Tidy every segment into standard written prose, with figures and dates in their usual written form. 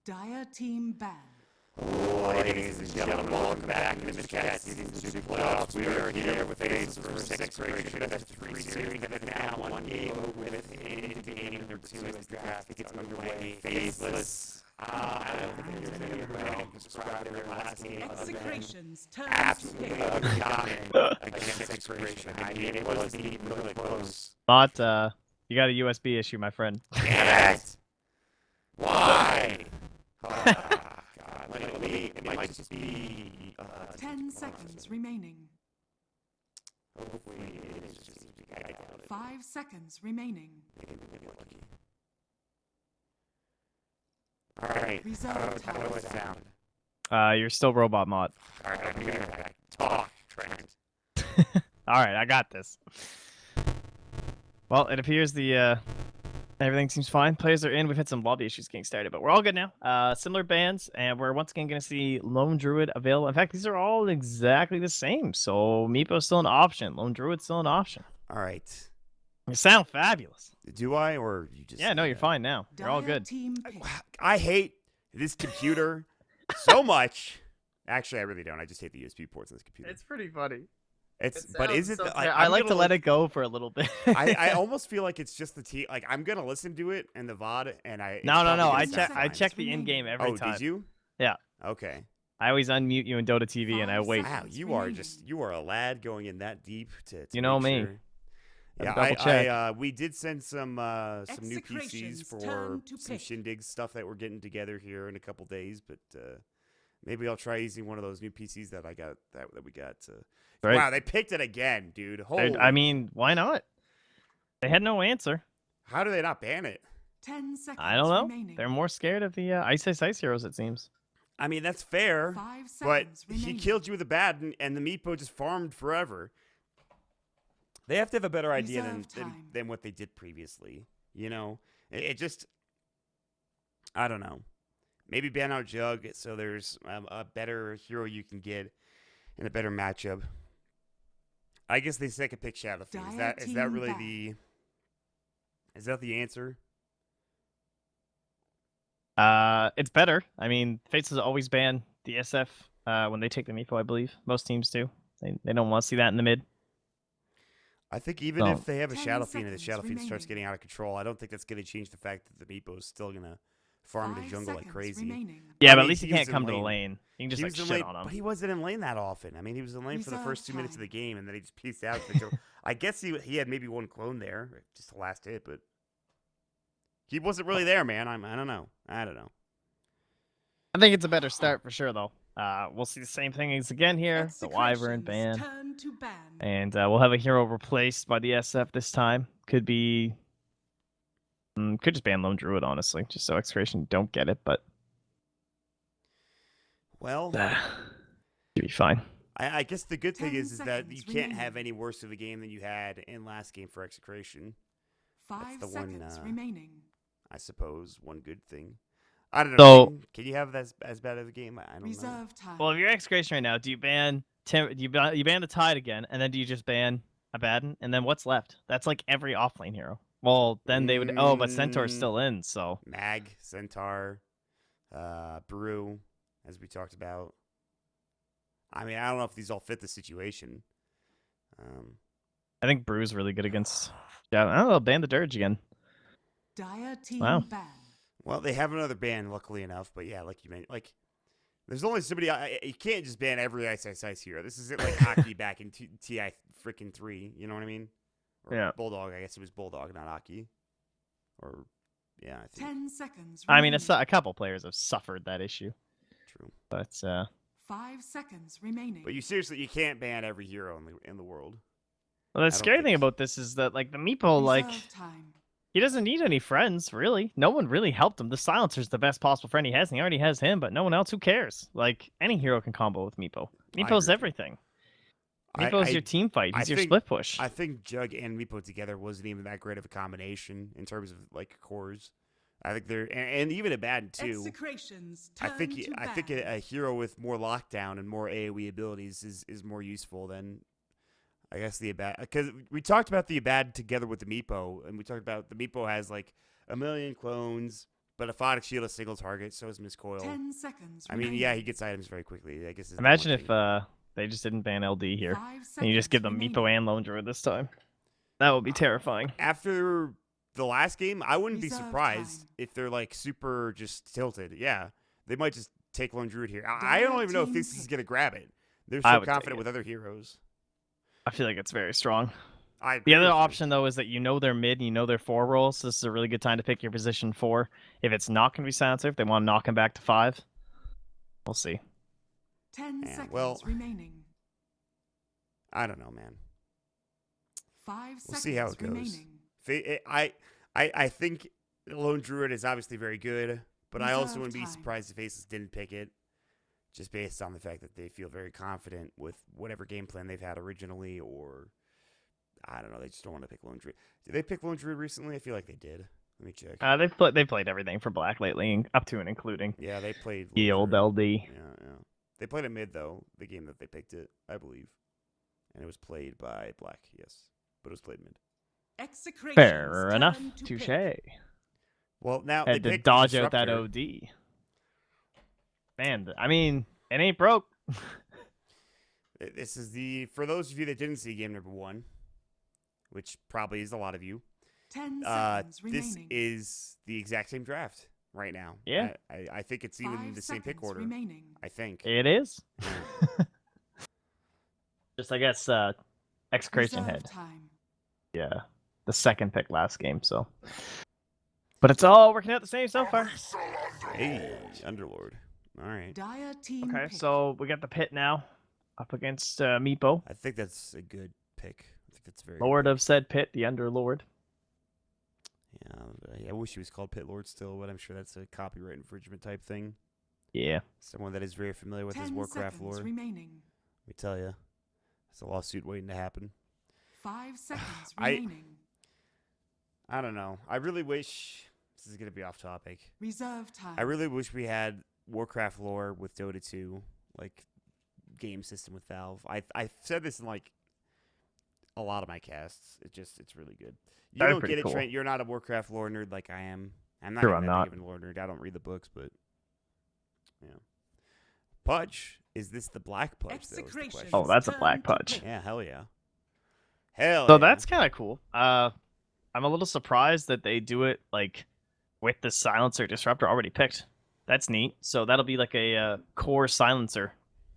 Dire team ban. Ladies and gentlemen, welcome back to the Cat Season 2 playoffs. We are here with Faceless versus Execration. That's 3 series that is now 1 game with game number 2 as the draft gets underway. Faceless. I don't think there's any way I can describe their last game. Execration's turn to Absolutely pick. dominant against Execration. I mean, it wasn't even really close. But you got a USB issue, my friend. Damn it! Why? Oh, God. It might just be... 10 seconds remaining. Hopefully, it's just... I doubt it. 5 seconds remaining. Maybe we get lucky. Alright, how do I sound? You're still robot mod. Alright, I'm gonna back. Talk, Trent. All right, I got this. Well, it appears the everything seems fine. Players are in. We've had some lobby issues getting started, but we're all good now. Similar bands, and we're once again going to see Lone Druid available. In fact, these are all exactly the same. So Meepo's still an option. Lone Druid's still an option. Alright. You sound fabulous. Do I, or you just... Yeah, no, you're fine now. You're all Dire good. team pick. I hate this computer so much. Actually, I really don't. I just hate the USB ports on this computer. It's pretty funny. But is it? I like to let it go for a little bit. I almost feel like it's just the T. Like I'm gonna listen to it and the VOD, and I. No. I fine. check the in game every time. Oh, did you? Yeah. Okay. I always unmute you in Dota TV and I 5 wait. Wow, seconds you are remaining. you are a lad going in that deep to You know make me. sure. Gotta Yeah, double check. we did send some new PCs Execration's for turn to some pick. shindig stuff that we're getting together here in a couple days, but maybe I'll try using one of those new PCs that I got that we got. Right. Wow, they picked it again, dude. Holy, I mean, why not? They had no answer. how do they not ban it? 10 seconds I don't know. remaining. They're more scared of the Ice Heroes, it seems. I mean, that's fair, 5 but seconds he remaining. killed you with a bat, and the Meepo just farmed forever. They have to have a better idea Reserve time. than what they did previously. You know, it just, I don't know. Maybe ban out Jug so there's a better hero you can get in a better matchup. I guess they say I could pick Shadow Fiend. Is that Team really ban. is that the answer? It's better. I mean, Fates has always banned the SF when they take the Meepo, I believe. Most teams do. They don't want to see that in the mid. I think even No. if they have a 10 Shadow Fiend and the seconds Shadow Fiend starts remaining. getting out of control, I don't think that's going to change the fact that the Meepo is still going to farm the 5 jungle like seconds crazy. remaining. Yeah, I but at mean, least he he was can't in come to the lane. lane. You can just He like was in shit lane, on him. but he wasn't in lane that often. I mean, he was in lane for the Reserve first 2 minutes of time. the game, and then he just pieced out. I guess he had maybe one clone there, just the last hit, but he wasn't really there, man. I don't know. I don't know. I think it's a better start for sure, though. We'll see the same thing as again here. The Wyvern Execration's ban. turn to ban. And we'll have a hero replaced by the SF this time. Could be... could just ban Lone Druid, honestly. Just so Execration don't get it, but... Well, should be fine. I guess the good thing 10 is that you seconds can't have remaining. any worse of a game than you had in last game for Execration. 5 the one, seconds remaining. I suppose one good thing. I don't know. So- can you have that as bad of a game? I don't know. Reserve time. Well, if you're Execration right now, do you ban you ban the Tide again, and then do you just ban Abaddon? And then what's left? That's like every offlane hero. Well, then they would... Oh, but Centaur's still in, so... Mag, Centaur, Brew, as we talked about. I mean, I don't know if these all fit the situation. I think Brew's really good against... Yeah, I don't know, ban the Dirge again. Dire team Wow. ban. Well, they have another ban, luckily enough. But yeah, like you mentioned, like there's only somebody. You can't just ban every Ice hero. This isn't like hockey back in TI freaking 3. You know what I mean? Or Yeah. Bulldog. I guess it was Bulldog, not hockey. Or yeah, I think 10 seconds I mean, remaining. a couple players have suffered that issue, true. but 5 seconds remaining. But you can't ban every hero in the world. well, the don't scary think thing so. about this is that like the Meepo, like Reserve time. he doesn't need any friends really. No one really helped him. The Silencer's the best possible friend he has, and he already has him. But no one else. Who cares? Like any hero can combo with Meepo. agree Meepo's with you. everything. Meepo's your team fight. He's your think- split push. I think Jug and Meepo together wasn't even that great of a combination in terms of like cores. I think they're and even Abaddon too. Execration's I turn think to I think ban. a hero with more lockdown and more AoE abilities is more useful than I guess the Abaddon, because we talked about the Abaddon together with the Meepo, and we talked about the Meepo has like a million clones, But Aphotic Shield is single target, so is Miscoil. 10 seconds. I mean, remaining. yeah, he gets items very quickly. I guess. Imagine if they just didn't ban LD here, 5 seconds. and you just give them remaining. Meepo and Lone Druid this time. That would be terrifying. After the last game, I wouldn't be Reserve surprised time. if they're like super just tilted. Yeah, they might just take Lone Druid here. I don't even know if Team this is pick. gonna grab it. They're I so would take confident it. with other heroes. I feel like it's very strong. I The other agree with you. option, though, is that you know they're mid, you know they're 4 rolls, so this is a really good time to pick your position 4. If it's not going to be Silencer, if they want to knock him back to 5, we'll see. 10 Yeah, seconds well- remaining. I don't know, man. 5 We'll seconds see how it goes. remaining. I think Lone Druid is obviously very good, but I also Reserve wouldn't be time. surprised if Faceless didn't pick it, just based on the fact that they feel very confident with whatever game plan they've had originally, or I don't know, they just don't want to pick Lone Druid. Did they pick Lone Druid recently? I feel like they did. Let me check. They've played everything for Black lately, up to and including Yeah, they played Lone the old Druid. LD. Yeah. They played it mid though, the game that they picked it, I believe, and it was played by Black. Yes, but it was played mid. Execration's Fair enough. turn to Touche. pick. Well, now Had they to picked the dodge out that Disruptor. OD. Man, I mean, it ain't broke. This is for those of you that didn't see game number 1, which probably is a lot of you. 10 seconds This remaining. is the exact same draft right now. Yeah. I think it's even 5 the same pick seconds order. remaining. I think. It is. Yeah. Just, I guess, Execration Reserve head. time. Yeah. The second pick last game, so. But it's all working out the same so far. Hey, Underlord. All right. Dire team Okay, pick. so we got the pit now up against Meepo. I think that's a good pick. I think that's very Lord good. of said pit, the Underlord. Yeah, I wish he was called Pit Lord still, but I'm sure that's a copyright infringement type thing. Yeah. Someone that is very familiar with his 10 Warcraft seconds lore. remaining. Let me tell you, it's a lawsuit waiting to happen. 5 seconds I- remaining. I don't know. I really wish this is gonna be off topic. Reserve time. I really wish we had Warcraft lore with Dota 2, like game system with Valve. I've said this in like a lot of my casts. It's really good. You That'd be don't pretty get it, cool. Trent. You're not a Warcraft lore nerd like I am. I'm not True, even I'm that not. big of a lore nerd. I don't read the books, but yeah. Pudge, is this the black Pudge? Though, is the Execration. question. Oh, that's a Turn black to Pudge. pick. Yeah, hell yeah. Hell So yeah. that's kind of cool. I'm a little surprised that they do it like with the silencer disruptor already picked. That's neat. So that'll be like a core silencer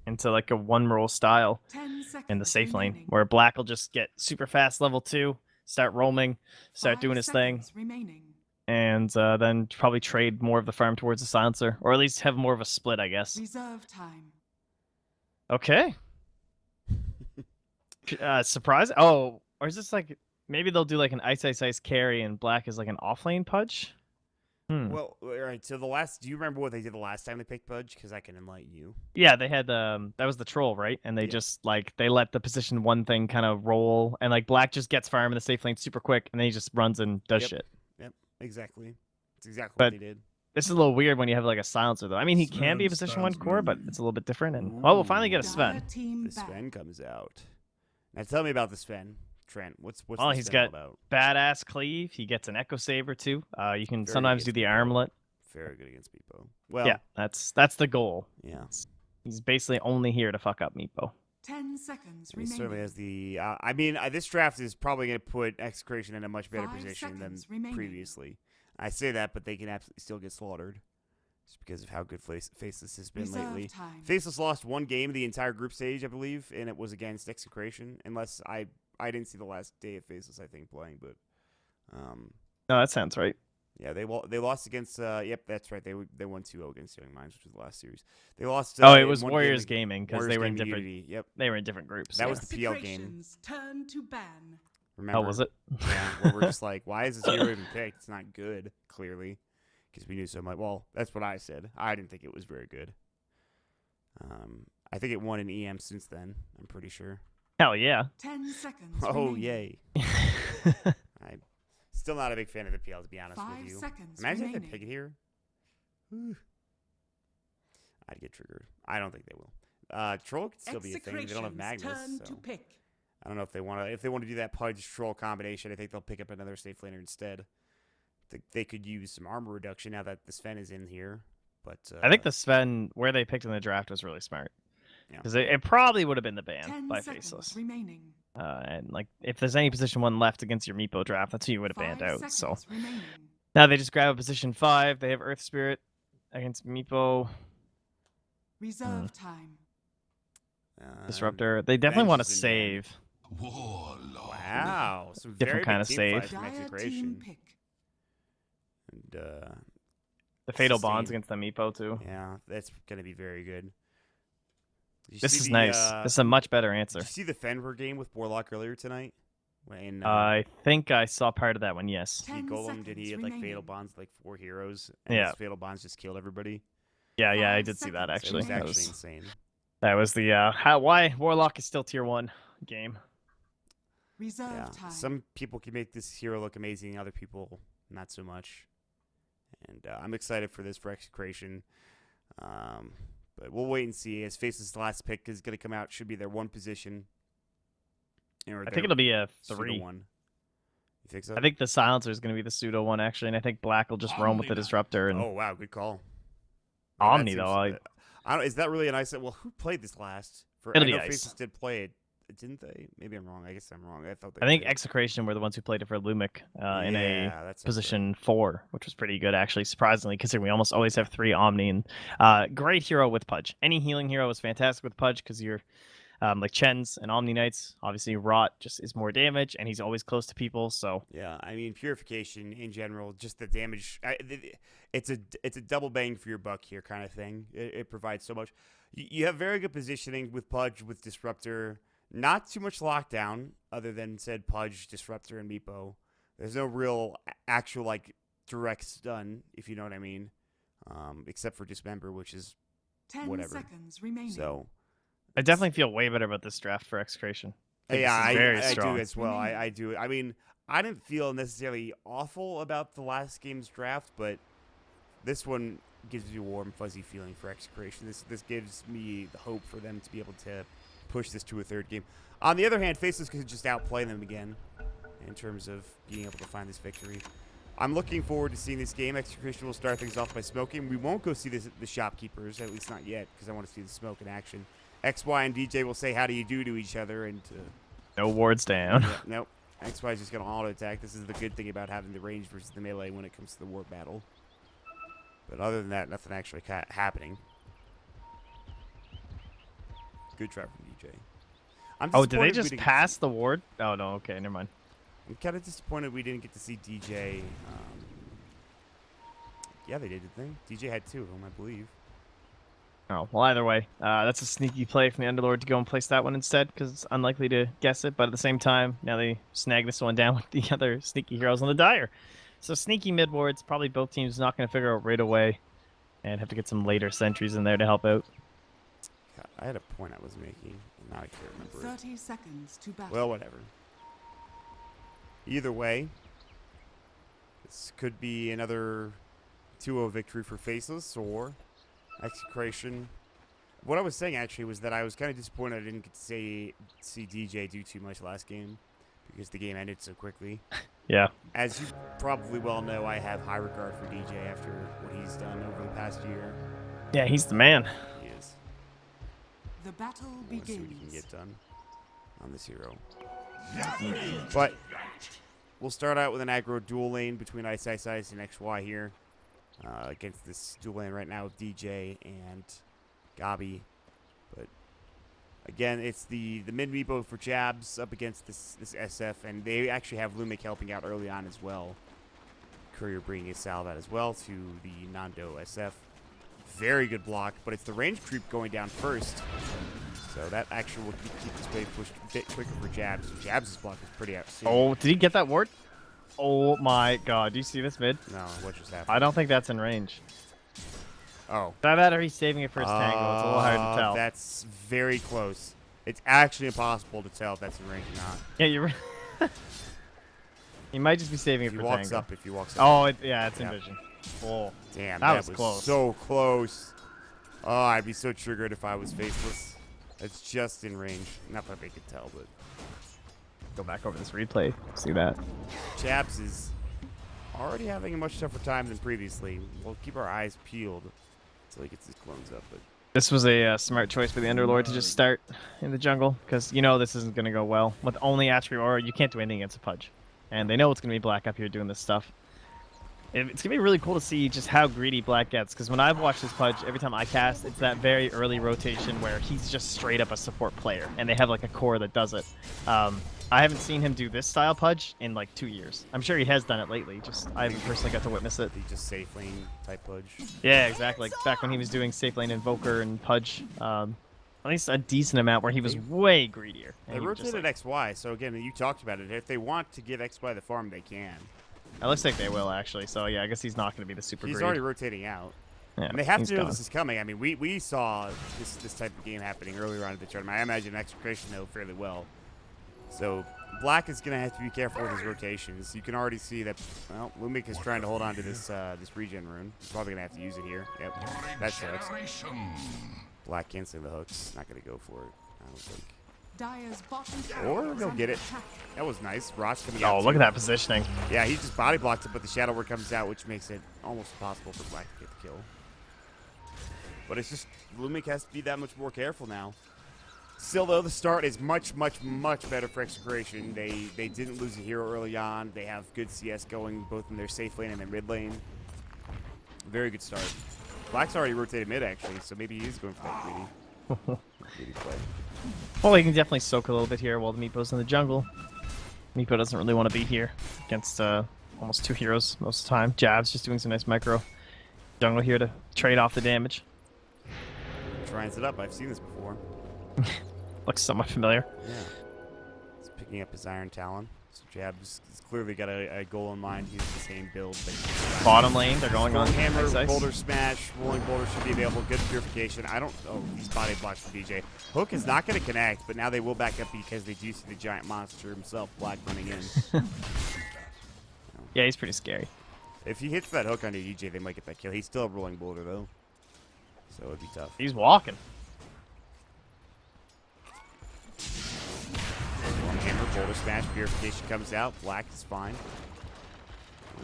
into like a one roll style 10 seconds in the safe lane, remaining. where Black will just get super fast level 2, start roaming, start 5 doing his thing, seconds remaining. and then probably trade more of the farm towards the silencer, or at least have more of a split, I guess. Reserve time. Okay. Surprise? Oh, or is this like maybe they'll do like an ice carry and Black is like an offlane Pudge? Well, all right. So do you remember what they did the last time they picked Pudge? Because I can enlighten you. Yeah, they had that was the troll, right? And they Yeah. just like they let the position 1 thing kind of roll, and like Black just gets farm in the safe lane super quick, and then he just runs and does Yep. shit. Exactly. It's exactly But- what they did. This is a little weird when you have like a silencer though. I mean, he can be a position 1 core, but it's a little bit different. And well, we'll finally get a Dire Sven. team The back. Sven comes out. Now tell me about the Sven, Trent. What's Oh, the he's Sven all got- about? Badass cleave. He gets an Echo Saber too. You can Very sometimes good do the Meepo. armlet. Very good against Meepo. Well, Yeah, that's the goal. yeah. He's basically only here to fuck up Meepo. 10 seconds He certainly remaining. has the. I mean, this draft is probably going to put Execration in a much better 5 position than seconds remaining. previously. I say that, but they can absolutely still get slaughtered, just because of how good Faceless has been Reserve lately. time. Faceless lost 1 game the entire group stage, I believe, and it was against Execration. Unless I didn't see the last day of Faceless, I think, playing, but No, that sounds right. yeah, they lost against. Yep, that's right. They won 2-0 against Young Minds, which was the last series. They lost. Oh, it in was one Warriors game Gaming because Warriors they were in Gaming different. Unity. Yep, They were in different groups. that yeah. was the PL game. Execration's turn to ban. Remember? Oh, was it? Yeah, where we're just like, why is this hero even picked? It's not good, clearly, because we knew so much. Well, that's what I said. I didn't think it was very good. I think it won an EM since then. I'm pretty sure. Hell yeah. 10 seconds Oh, remaining. yay. I'm still not a big fan of the PL, to be honest 5 with you. seconds Imagine if remaining. they pick it here. Whew. I'd get triggered. I don't think they will. Troll could still be a thing. They don't have Execration's Magnus, turn so to pick. I don't know if they want to do that Pudge Troll combination. I think they'll pick up another safe laner instead. they could use some armor reduction now that the Sven is in here. But I think the Sven, where they picked in the draft, was really smart. Yeah. Because it probably would have been the ban 10 by seconds Faceless. remaining. And like, if there's any position 1 left against your Meepo draft, that's who you would have 5 banned out. So seconds remaining. now they just grab a position 5. They have Earth Spirit against Meepo. Reserve time. Disruptor. They definitely want to Vengeance and save. Wow, some Different very kind big of team save. fights from Dire team Execration. pick. And The Fatal Sustain. Bonds against the Meepo too. yeah, that's gonna be very good. Did you This see is the, nice. This is a much better answer. Did you see the Fenrir game with Warlock earlier tonight? When I think I saw part of that one, yes. the 10 Golem did he had like seconds Fatal remaining. Bonds like 4 heroes, and Yeah. his Fatal Bonds just killed everybody. Yeah, I 5 did see that seconds It actually. was That actually was, insane. that was the why Warlock is still tier 1 game. Reserve Yeah, time. some people can make this hero look amazing, other people not so much. And I'm excited for this for Execration. But we'll wait and see. As Face's last pick is going to come out, should be their 1 position. I think it'll be a pseudo 3. 1. You think so? I think the Silencer is going to be the pseudo one actually, and I think Black will just roam with the Disruptor and Oh wow, good call. Omni that though. seems- I don't. Is that really a nice? Well, who played this last? It'll I be know Ice. Faces did play it, didn't they? Maybe I'm wrong. I guess I'm wrong. I thought. I think did. Execration were the ones who played it for Lumic in a Yeah, that sounds position 4, which was pretty good actually, surprisingly, considering we almost always have 3 Omni. And great hero with Pudge. Any healing hero is fantastic with Pudge because you're like Chen's and Omni Knights. Obviously, Rot just is more damage, and he's always close to people. So Yeah, I mean purification in general, just the damage. It's a double bang for your buck here kind of thing. It provides so much. You have very good positioning with Pudge, with Disruptor. Not too much lockdown, other than said Pudge, Disruptor, and Meepo. There's no real actual like direct stun, if you know what I mean, except for Dismember, which is 10 whatever. seconds remaining. So. I definitely feel way better about this draft for Execration. I think Yeah, this is very I strong. do as well. I do. I mean, I didn't feel necessarily awful about the last game's draft, but this one gives me a warm, fuzzy feeling for Execration. This gives me the hope for them to be able to push this to a 3rd game. On the other hand, Faceless could just outplay them again in terms of being able to find this victory. I'm looking forward to seeing this game. Execration will start things off by smoking. We won't go see the shopkeepers, at least not yet, because I want to see the smoke in action. XY and DJ will say how do you do to each other, and No wards down. yeah, nope. XY is just going to auto attack. This is the good thing about having the range versus the melee when it comes to the war battle. But other than that, nothing actually happening. Good try from DJ. I'm Oh, did they disappointed we just didn't pass the ward? Oh no, okay, never mind. I'm kind of disappointed we didn't get to see DJ. Yeah, they did, didn't they? DJ had 2 of them, I believe. Oh, well, either way, that's a sneaky play from the Underlord to go and place that one instead, because it's unlikely to guess it. But at the same time, now they snag this one down with the other sneaky heroes on the Dire. So sneaky mid wards, probably both teams not going to figure out right away, and have to get some later sentries in there to help out. God, I had a point I was making, and now I can't remember it. 30 seconds to battle. Well, whatever. Either way, this could be another 2-0 victory for Faceless or Execration. What I was saying actually was that I was kind of disappointed I didn't get to see DJ do too much last game because the game ended so quickly. Yeah. As you probably well know, I have high regard for DJ after what he's done over the past year. Yeah, he's the man. He is. The battle I want to see what he can begins. get done on this hero. But we'll start out with an aggro dual lane between Ice and XY here. Against this dual lane right now with DJ and Gabi. But again, it's the mid Meepo for Jabs up against this SF, and they actually have Lumic helping out early on as well. Courier bringing his salve out as well to the Nando SF. Very good block, but it's the range creep going down first. So that actually will keep this wave pushed a bit quicker for Jabs. Jabs' block is pretty outstanding. Oh, did he get that ward? Oh my god, do you see this mid? No, what just happened? I don't think that's in range. Oh. That matter, he's saving it for his tango. It's a little hard to tell. That's very close. It's actually impossible to tell if that's in range or not. Yeah, you're he might just be saving If it he for walks tango. up, if he walks up. Oh, yeah, it's in Yeah. vision. Oh, Damn, that that was close. so close. Oh, I'd be so triggered if I was Faceless. It's just in range. Not that they could tell, but go back over this replay. See that? Jabs is already having a much tougher time than previously. We'll keep our eyes peeled until he gets his clones up. But This was a smart choice by the Underlord to just start in the jungle, because you know this isn't going to go well. With only attribute aura, you can't do anything against a Pudge. And they know it's going to be Black up here doing this stuff. It's going to be really cool to see just how greedy Black gets, because when I've watched this Pudge, every time I cast, it's that very early rotation where he's just straight up a support player, and they have like a core that does it. I haven't seen him do this style Pudge in like 2 years. I'm sure he has done it lately, just I haven't personally got to witness it. he just safe lane type Pudge. Yeah, exactly. Like back when he was doing safe lane Invoker and Pudge, at least a decent amount where he was way greedier. And They he would just, rotated like, XY, so again, you talked about it. If they want to give XY the farm, they can. it looks like they will actually. So yeah, I guess he's not going to be the super. He's greed. already rotating out. Yeah, And they have he's to know gone. this is coming. I mean, we saw this type of game happening earlier on in the tournament. I imagine Execration know fairly well. So Black is going to have to be careful with his rotations. You can already see that, well, Lumik is trying to hold on to this this regen rune. He's probably going to have to use it here. Yep, that sucks. Black canceling the hooks. Not going to go for it, I don't think. Dire's bottom tower Or is he'll under get it. attack. That was nice. Ross coming out. Oh, look too. at that positioning. Yeah, he just body blocked it, but the Shadow Word comes out, which makes it almost impossible for Black to get the kill. But it's just, Lumik has to be that much more careful now. Still, though, the start is much, much, much better for Execration. They didn't lose a hero early on. They have good CS going both in their safe lane and their mid lane. Very good start. Black's already rotated mid, actually, so maybe he is going for that greedy play. Well, he can definitely soak a little bit here while the Meepo's in the jungle. Meepo doesn't really want to be here against almost 2 heroes most of the time. Jab's just doing some nice micro. Jungle here to trade off the damage. Tries it up. I've seen this before. Looks somewhat familiar. Yeah. He's picking up his Iron Talon. So Jab's he's clearly got a goal in mind. He's the same build. But Bottom lane, they're going on. Hammer, Ice. Boulder Smash, Rolling Boulder should be available. Good purification. I don't. Oh, he's body blocks for DJ. Hook is not going to connect, but now they will back up because they do see the giant monster himself, Black, running in. Yeah, he's pretty scary. If he hits that hook on DJ, they might get that kill. He's still a Rolling Boulder though, so it'd be tough. He's walking. Hammer, Boulder Smash, Purification comes out. Black is fine.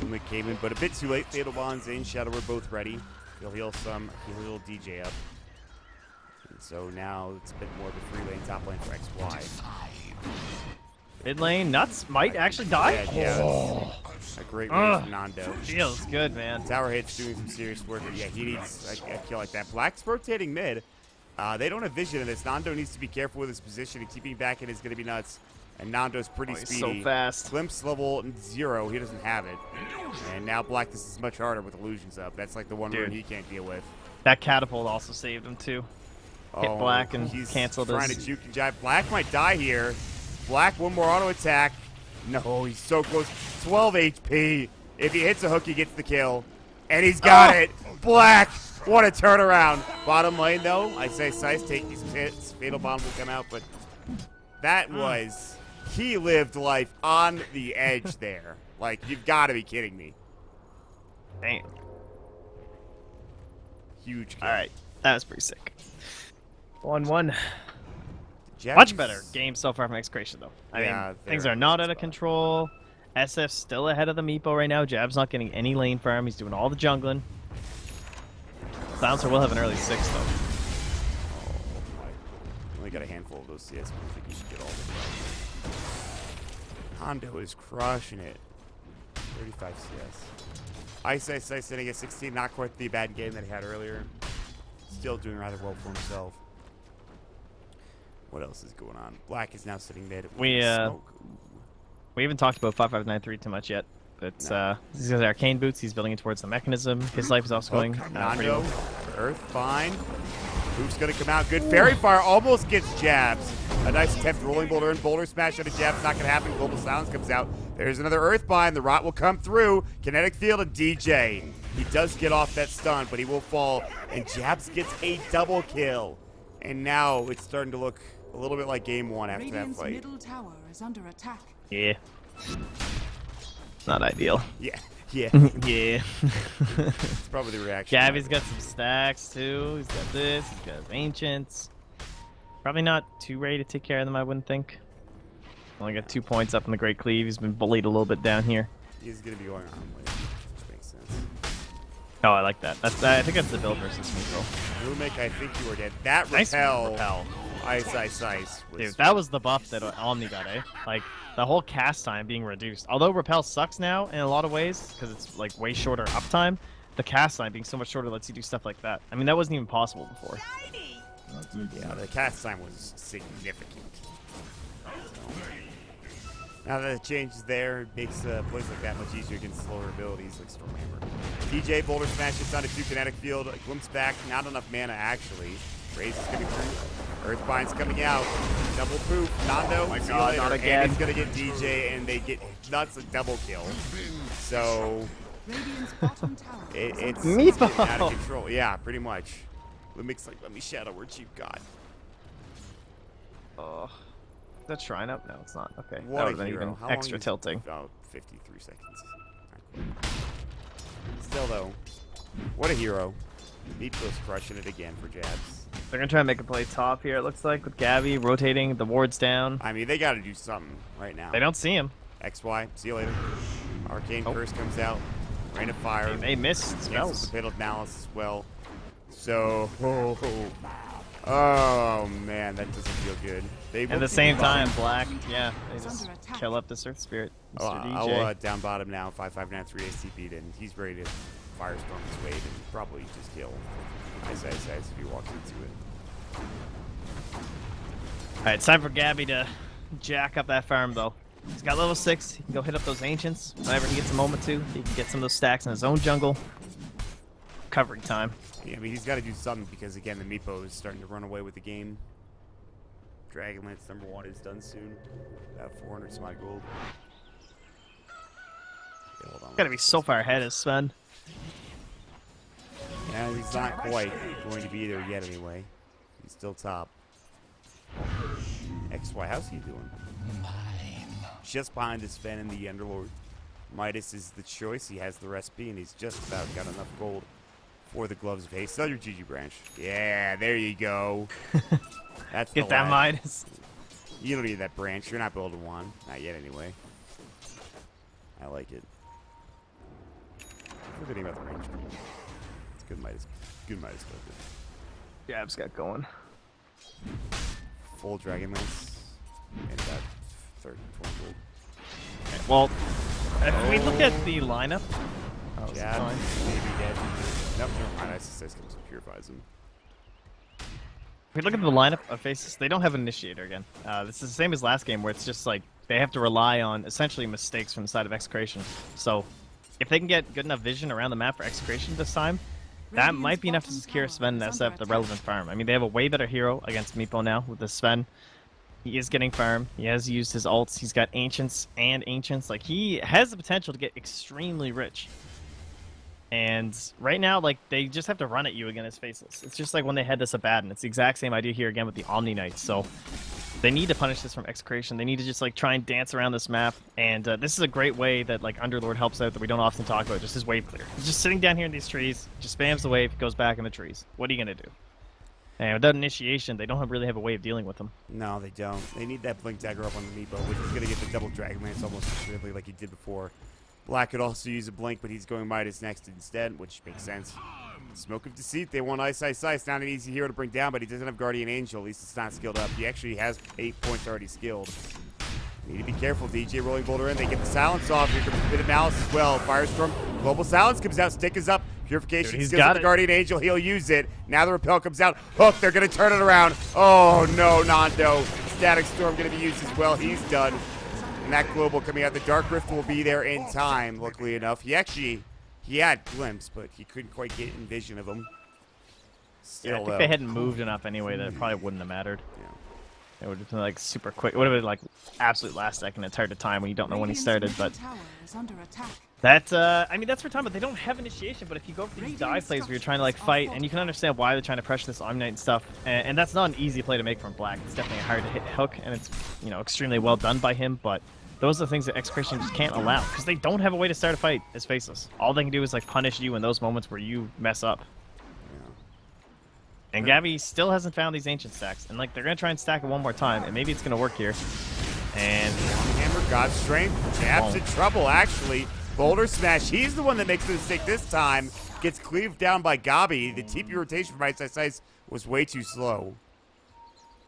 Luma came in, but a bit too late. Fatal Bond's in. Shadow, we're both ready. He'll heal some. He'll heal DJ up. And so now it's a bit more of a free lane, top lane for XY. Mid lane, Nuts might actually die. Yeah, Oh, a great raise from Nando. feels good, man. Tower Hit's doing some serious work. Yeah, he needs a kill like that. Black's rotating mid. They don't have vision in this. Nando needs to be careful with his position. And keeping back in is going to be nuts. And Nando's pretty He's speedy. so fast. Glimpse level 0. He doesn't have it. And now Black, this is much harder with illusions up. That's like the one rune he can't deal with. That catapult also saved him too. Hit Black and he's canceled trying his. to juke and jive. Black might die here. Black, one more auto attack. No, he's so close. 12 HP. If he hits a hook, he gets the kill. And he's got it. Black, what a turnaround. Bottom lane, though, I say Sice, take these hits. Fatal Bond will come out, but that was... He lived life on the edge there. Like, you've got to be kidding me. Damn. Huge kill. All right, that was pretty sick. 1-1. Jabs- Much better game so far from Execration, though. I Yeah, mean, things they're are in a not good out of spot. control. SF's still ahead of the Meepo right now. Jab's not getting any lane farm. He's doing all the jungling. Bouncer will have an early 6, though. Oh, my. Only got a handful of those CS, but I think you should get all of them. Hondo is crushing it. 35 CS. Ice sitting at 16. Not quite the bad game that he had earlier. Still doing rather well for himself. What else is going on? Black is now sitting mid. with We smoke. we haven't talked about 5593 too much yet. But these are arcane boots. He's building it towards the mechanism. His life is also going pretty Nando, well. Earth, fine. Hoop's gonna come out good. Fairy Fire almost gets Jabs. A nice attempt. Rolling Boulder and Boulder Smash out of Jabs. Not gonna happen. Global Silence comes out. There's another Earthbind. The Rot will come through. Kinetic Field and DJ. He does get off that stun, but he will fall. And Jabs gets a double kill. And now it's starting to look a little bit like game one after that Radiant's fight. middle tower is under attack. Yeah. Not ideal. Yeah, yeah. Yeah. It's probably the reaction. Gabby's got some stacks too. He's got this. He's got his ancients. Probably not too ready to take care of them, I wouldn't think. Only got 2 points up in the Great Cleave. He's been bullied a little bit down here. He's gonna be going on with it, which makes sense. Oh, I like that. I think that's the build versus neutral. Rumic, I think you were dead. That Nice repel. repel. Ice. Was Dude, that was the buff that Omni got, eh? Like, the whole cast time being reduced. Although repel sucks now in a lot of ways, because it's like way shorter uptime, the cast time being so much shorter lets you do stuff like that. I mean, that wasn't even possible before. Yeah, the cast time was significant. Now that the change is there, it makes plays like that much easier against slower abilities like Stormhammer. DJ Boulder Smash just on a 2 kinetic field. Glimpse back, not enough mana actually. Raze is coming through. Earthbind's coming out. Double poof. Nando. Oh my see you God, later. not again. And he's gonna get DJ, and they get nuts a double kill. So Radiant's bottom tower is it's under Meatball. getting out of control. Yeah, pretty much. Lumic's like, let me shadow where Chief got. Oh. Is that shrine up? No, it's not. Okay. That What would a have been hero. even How long extra is- tilting. Oh, 53 seconds. Not quite. Still though, what a hero. Meatball's crushing it again for jabs. They're gonna try and make a play top here, it looks like, with Gabby rotating the wards down. I mean, they got to do something right now. They don't see him. XY, see you later. Arcane Oh. Curse comes out. Rain of Fire. They missed Cancels spells. the Fatal Malice as well. So, oh man, that doesn't feel good. They At will the keep same it time, up. Black, yeah, they It's just under attack. kill up this Earth Spirit. Mr. I'll DJ. down bottom now. 5/5/9/3 ACP'd, and he's ready to Firestorm his wave and probably just kill Ice if he walks into it. Alright, it's time for Gabby to jack up that farm, though. He's got level 6. He can go hit up those Ancients whenever he gets a moment to. He can get some of those stacks in his own jungle. Recovery time. Yeah, I mean, he's got to do something because, again, the Meepo is starting to run away with the game. Dragonlance #1 is done soon. About 400 some odd gold. Okay, hold on. Gotta be so far ahead of Sven. Yeah, he's not quite going to be there yet anyway. He's still top. XY, how's he doing? Just behind his Sven and the Underlord. Midas is the choice. He has the recipe, and he's just about got enough gold for the Gloves of Haste. Sell your GG branch. Yeah, there you go. That's Get the that lad. Midas. You don't need that branch. You're not building one. Not yet, anyway. I like it. I'm forgetting about the range. It's good Midas. Good Midas. Jab's got going. Full Dragonlance. And about 30, 20 gold. Okay, well, if we look at the lineup. Oh, is it Jab, fine? maybe dead. Nope, never mind. Ice Assist comes and purifies him. If we look at the lineup of Faces, they don't have an Initiator again. This is the same as last game, where it's just like they have to rely on essentially mistakes from the side of Execration. So, if they can get good enough vision around the map for Execration this time, that might be enough to secure Sven and SF the relevant farm. I mean, they have a way better hero against Meepo now with the Sven. He is getting farm. He has used his ults. He's got Ancients and Ancients. Like, he has the potential to get extremely rich. And right now, like, they just have to run at you again as Faceless. It's just like when they had this Abaddon. It's the exact same idea here again with the Omni Knights. So they need to punish this from Execration. They need to just, like, try and dance around this map. And this is a great way that, like, Underlord helps out that we don't often talk about, just his wave clear. He's just sitting down here in these trees, just spams the wave, goes back in the trees. What are you going to do? And without initiation, they don't really have a way of dealing with them. No, they don't. They need that Blink Dagger up on the Meepo, which is going to get the double Dragonlance almost assuredly like he did before. Black could also use a Blink, but he's going Midas next instead, which makes sense. Smoke of Deceit, they want Ice. Not an easy hero to bring down, but he doesn't have Guardian Angel. At least it's not skilled up. He actually has 8 points already skilled. Need to be careful. DJ rolling Boulder in. They get the silence off. Here comes a bit of Malice as well. Firestorm. Global Silence comes out. Stick is up. Purification Dude, he's skills got with the it. Guardian Angel. He'll use it. Now the Repel comes out. Hook. They're going to turn it around. Oh, no, Nando. Static Storm going to be used as well. He's done. And that Global coming out. The Dark Rift will be there in time, luckily enough. He had Glimpse, but he couldn't quite get in vision of him. Still, Yeah, I think though. they hadn't moved enough anyway that it probably wouldn't have mattered. Yeah. It would have been like super quick. It would have been like absolute last second. It's hard to time when you don't know when he started. But tower is under attack. that, I mean, that's for time. But they don't have initiation. But if you go for these dive plays where you're trying to like fight, and you can understand why they're trying to pressure this Omni Knight and stuff. And that's not an easy play to make from Black. It's definitely a hard to hit hook, and it's extremely well done by him. But those are the things that Execration just can't allow because they don't have a way to start a fight as Faceless. All they can do is like punish you in those moments where you mess up. And Gabby still hasn't found these ancient stacks. And like they're gonna try and stack it one more time, and maybe it's gonna work here. And Hammer, God's strength. Jab's in trouble, actually. Boulder smash. He's the one that makes the mistake this time. Gets cleaved down by Gabi. The TP rotation from Ice was way too slow.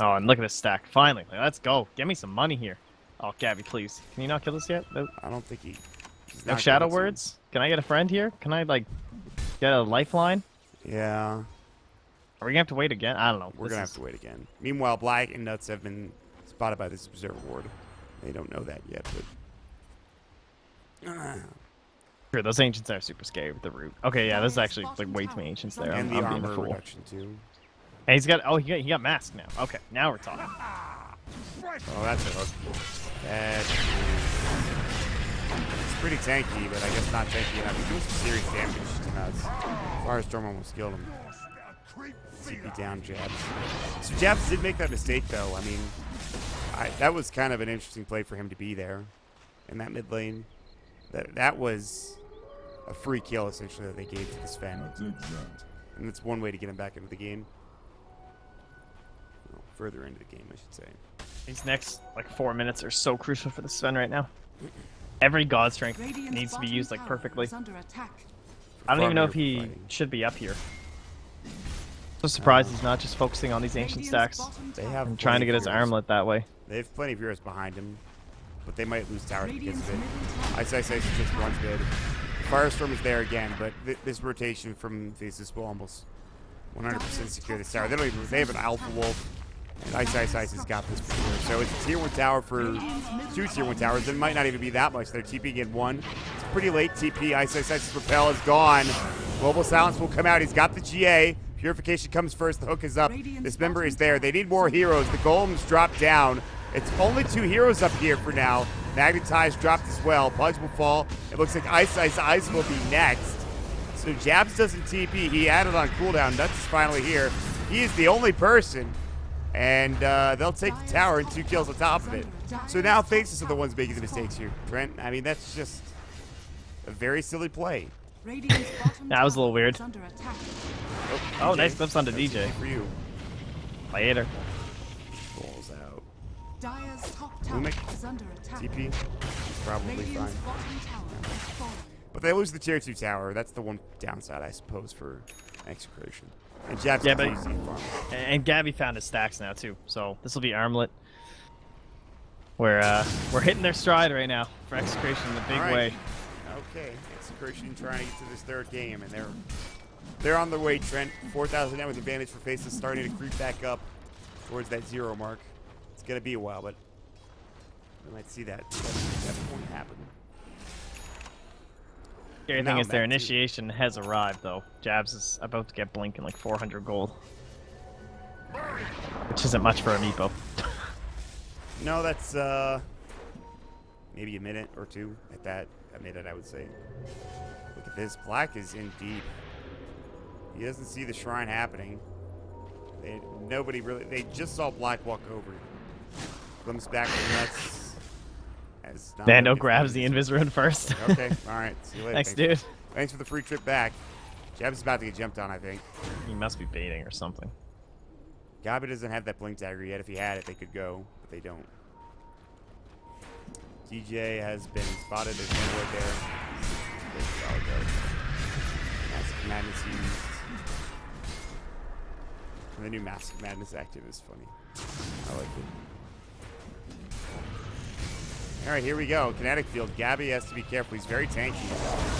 Oh, and look at this stack. Finally. Like, let's go. Get me some money here. Oh, Gabby, please. Can you not kill this yet? No. I don't think he's No not shadow going to. words? Can I get a friend here? Can I, like, get a lifeline? Yeah. Are we going to have to wait again? I don't know. We're going to have to wait again. Meanwhile, Black and Nuts have been spotted by this observer ward. They don't know that yet, but... Sure, those ancients are super scary with the root. Okay, yeah, there's actually, like, way too many ancients there. And the I'm being a armor fool. reduction, too. And he's got... Oh, he got masked now. Okay, now we're talking. Oh, that's a hook. That's... It's pretty tanky, but I guess not tanky enough. He's doing some serious damage to Nuts. Firestorm almost killed him. CP down Jabs. So Jabs did make that mistake, though. I mean, that was kind of an interesting play for him to be there in that mid lane. That was a free kill, essentially, that they gave to the Sven. And that's one way to get him back into the game. Well, further into the game, I should say. These next, like, 4 minutes are so crucial for the Sven right now. Every god strength needs to be used, like, perfectly. I don't even know if he should be up here. So surprised he's not just focusing on these ancient stacks They have and trying to get his heroes. armlet that way. They have plenty of heroes behind him, but they might lose towers because of it. Ice is just runs good. Firestorm is there again, but this rotation from Faceless will almost 100% secure this tower. They have an Alpha Wolf, and Ice has got this for sure. So it's a tier 1 tower for 2 tier 1 towers. It might not even be that much. They're TPing in 1. It's pretty late TP. Ice's Repel is gone. Global Silence will come out. He's got the GA. Purification comes first. The hook is up. This member is there. They need more heroes. The golems drop down. It's only 2 heroes up here for now. Magnetize dropped as well. Pudge will fall. It looks like Ice will be next. So Jabs doesn't TP. He added on cooldown. Nuts is finally here. He is the only person. And they'll take the tower and 2 kills on top of it. So now Faces are the ones making the mistakes here. Trent, I mean, that's just a very silly play. That was a little weird. Oh, nice clips onto That's DJ. easy for you. Later. Balls out. Dire's top tower Lumic, is under attack. TP. He's probably fine. Radiant's bottom tower is falling. But they lose the tier 2 tower. That's the one downside, I suppose, for Execration. And Jab's Yeah, but- easy farm. And Gabby found his stacks now too, so this will be armlet. We're hitting their stride right now for Execration in a big All right. way. Okay, Execration trying to get to this 3rd game, and they're on their way. Trent, 4,000 net with advantage for Faces, starting to creep back up towards that 0 mark. It's gonna be a while, but we might see that point happen. Scary Now thing is their back to- initiation has arrived though. Jabs is about to get Blink in like 400 gold, which isn't much for a meepo. No, that's maybe a minute or 2 at that. A minute, I would say. Look at this. Black is in deep. He doesn't see the shrine happening. They just saw Black walk over. Comes back to Nuts. As not Nando looking for grabs the these. Invis rune first. Okay, all right. See you later. Thanks, dude. Thanks for the free trip back. Jab's is about to get jumped on, I think. He must be baiting or something. Gabi doesn't have that blink dagger yet. If he had it, they could go, but they don't. DJ has been spotted. There's no word there. Massive Madness used. And the new Massive Madness active is funny. I like it. Alright, here we go. Kinetic field. Gabi has to be careful. He's very tanky.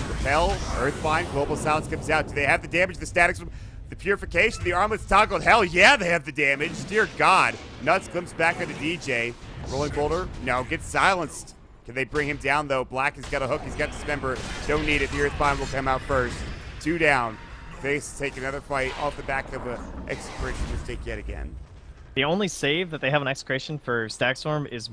Repel, Earthbind, Global Silence comes out. Do they have the damage? The statics from the purification, the armlet's toggled. Hell yeah, they have the damage. Dear God. Nuts glimpse back onto DJ. Rolling Boulder. No, gets silenced. Can they bring him down, though? Black has got a hook. He's got Dismember. Don't need it. The Earthbind will come out first. 2 down. Face take another fight off the back of a Execration mistake yet again. The only save that they have an Execration for Stackstorm is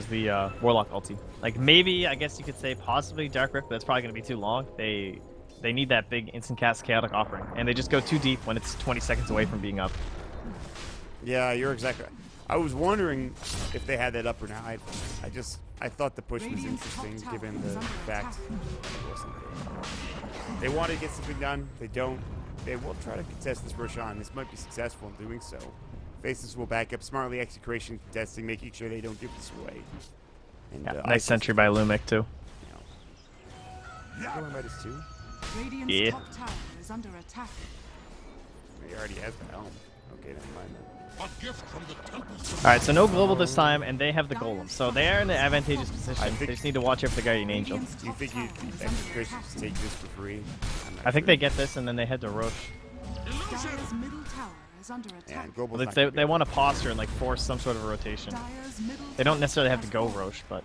the Warlock ulti. Like maybe, I guess you could say possibly Dark Rift, but that's probably going to be too long. They need that big instant cast Chaotic Offering, and they just go too deep when it's 20 seconds away from being up. Yeah, you're exactly right. I was wondering if they had that up or not. I thought the push was Radiant's interesting top given tower is the under fact attack. it wasn't there. They want to get something done. They don't. They will try to contest this Roshan. This might be successful in doing so. Faces will back up smartly. Execration contesting, making sure they don't give this away. And, Yeah, nice sentry by Lumic too. Going by this too? Radiant's Yeah. top tower is under attack. He already has the helm. Okay, never mind then. All right, so no global this time, and they have the golem, so they are in an advantageous position. They just need to watch out for the guardian angel. Radiant's Do you top think tower you is under Execration attack. just take this for free? I'm not I think sure. they get this, and then they head to Roche. Dyer's middle tower is under Yeah, attack. and Global's Well, not they gonna be want to posture and like force some sort of a rotation. Dyer's middle They don't tower necessarily have to has go fallen. Roche, but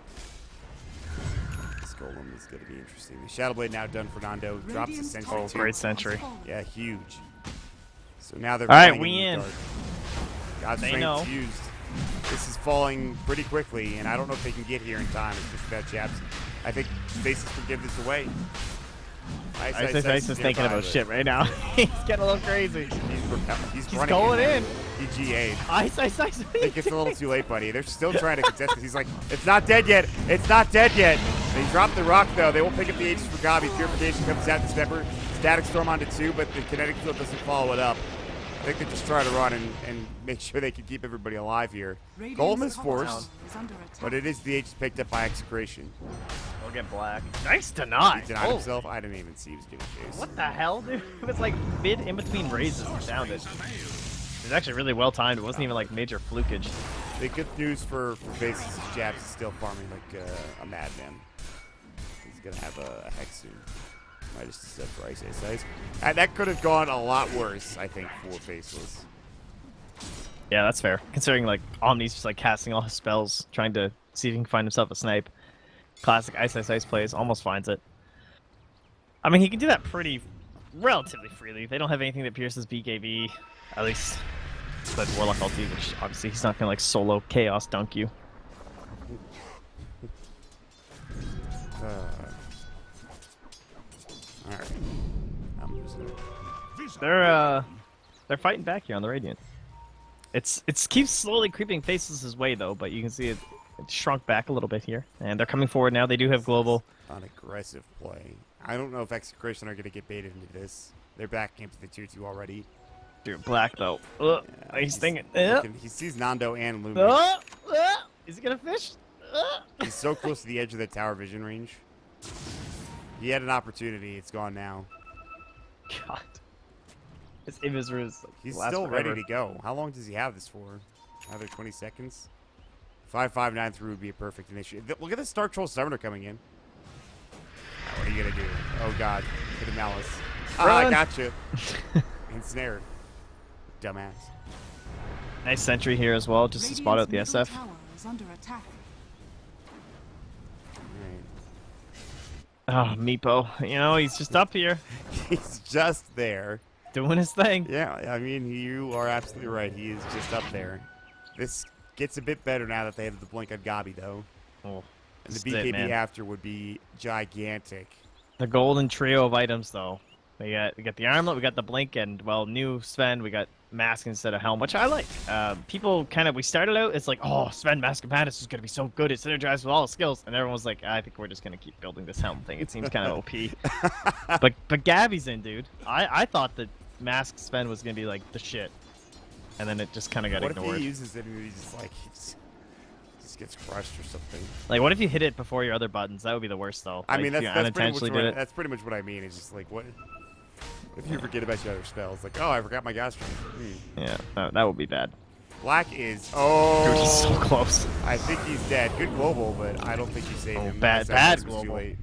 This Golem is going to be interesting. The Shadowblade now done for Nando. Drops the Radiant's sentry top Oh, too. great tower sentry. has fallen. Yeah, huge. So now they're All right, playing we in. Guard. God's They Strength know. used. This is falling pretty quickly, and I don't know if they can get here in time. It's just about jabs. I think Faceless can give this away. Ice is thinking about shit right now. He's getting a little crazy. He's He's running going in. He GA'd. Ice. I think it's a little too late, buddy. They're still trying to contest it. He's like, it's not dead yet. It's not dead yet. They dropped the rock, though. They won't pick up the Aegis for Gabi. Purification comes out this Pepper. Static Storm onto 2, but the kinetic field doesn't follow it up. I think they're just trying to run and make sure they can keep everybody alive here. Radiant's Golem is top forced, tower is under attack. but it is the Aegis picked up by Execration. We'll get black. Nice deny. He denied himself. I didn't even see he was getting chased. What the hell, dude? It was like mid in between raises and downed it. It was actually really well timed. It wasn't even like major flukage. The good news for Faces is Jabs is still farming like a madman. He's going to have a Hex soon. I just said for Ice. And that could have gone a lot worse, I think, for Faceless. Yeah, that's fair. Considering like Omni's just like casting all his spells, trying to see if he can find himself a snipe. Classic Ice plays, almost finds it. I mean, he can do that pretty relatively freely. They don't have anything that pierces BKB, at least besides Warlock ulti, which obviously he's not gonna like solo chaos dunk you. All right. I'm losing it. They're fighting back here on the Radiant. It keeps slowly creeping Faceless's way though, but you can see it shrunk back a little bit here, and they're coming forward now. They do have global. An aggressive play. I don't know if Execration are going to get baited into this. They're back into the tier 2 already. Dude, black though. Yeah, He's thinking. He sees Nando and Lumi. Is he gonna fish? He's so close to the edge of the tower vision range. He had an opportunity. It's gone now. God. His Invis is like, He's lasts still forever. ready to go. How long does he have this for? Another 20 seconds? 559 through would be a perfect initiative. Look at the Star Troll Summoner coming in. Now, what are you going to do? Oh, God. Hit a Malice. Ah, I Run. gotcha. Ensnared. Dumbass. Nice sentry here as well, just to spot out the Radiant's middle SF. tower is under attack. All right. Oh, Meepo. You know, he's just up here He's just there. doing his thing. Yeah, I mean, you are absolutely right. He is just up there. This gets a bit better now that they have the blink on Gabi, though. Oh, And this the is it, BKB man. after would be gigantic. The golden trio of items, though. We got the armlet, we got the blink, and well, new Sven, we got mask instead of helm, which I like. People we started out, it's like, oh, Sven Mask of Madness is gonna be so good, it synergizes with all the skills, and everyone was like, I think we're just gonna keep building this helm thing. It seems kind of OP. but Gabby's in, dude. I thought that Mask Sven was gonna be like the shit, and then it just kind of got What ignored. if he uses it and he just gets crushed or something? Like, what if you hit it before your other buttons? That would be the worst, though. I Like, mean, if you that's pretty much unintentionally did it. that's pretty much what I mean. It's just like, what if you forget about your other spells? Like, oh, I forgot my gas strength. Yeah, that would be bad. Black is Dude, he's so close. I think he's dead. Good global, but I don't think you saved Oh, him. bad- That bad was too global. late.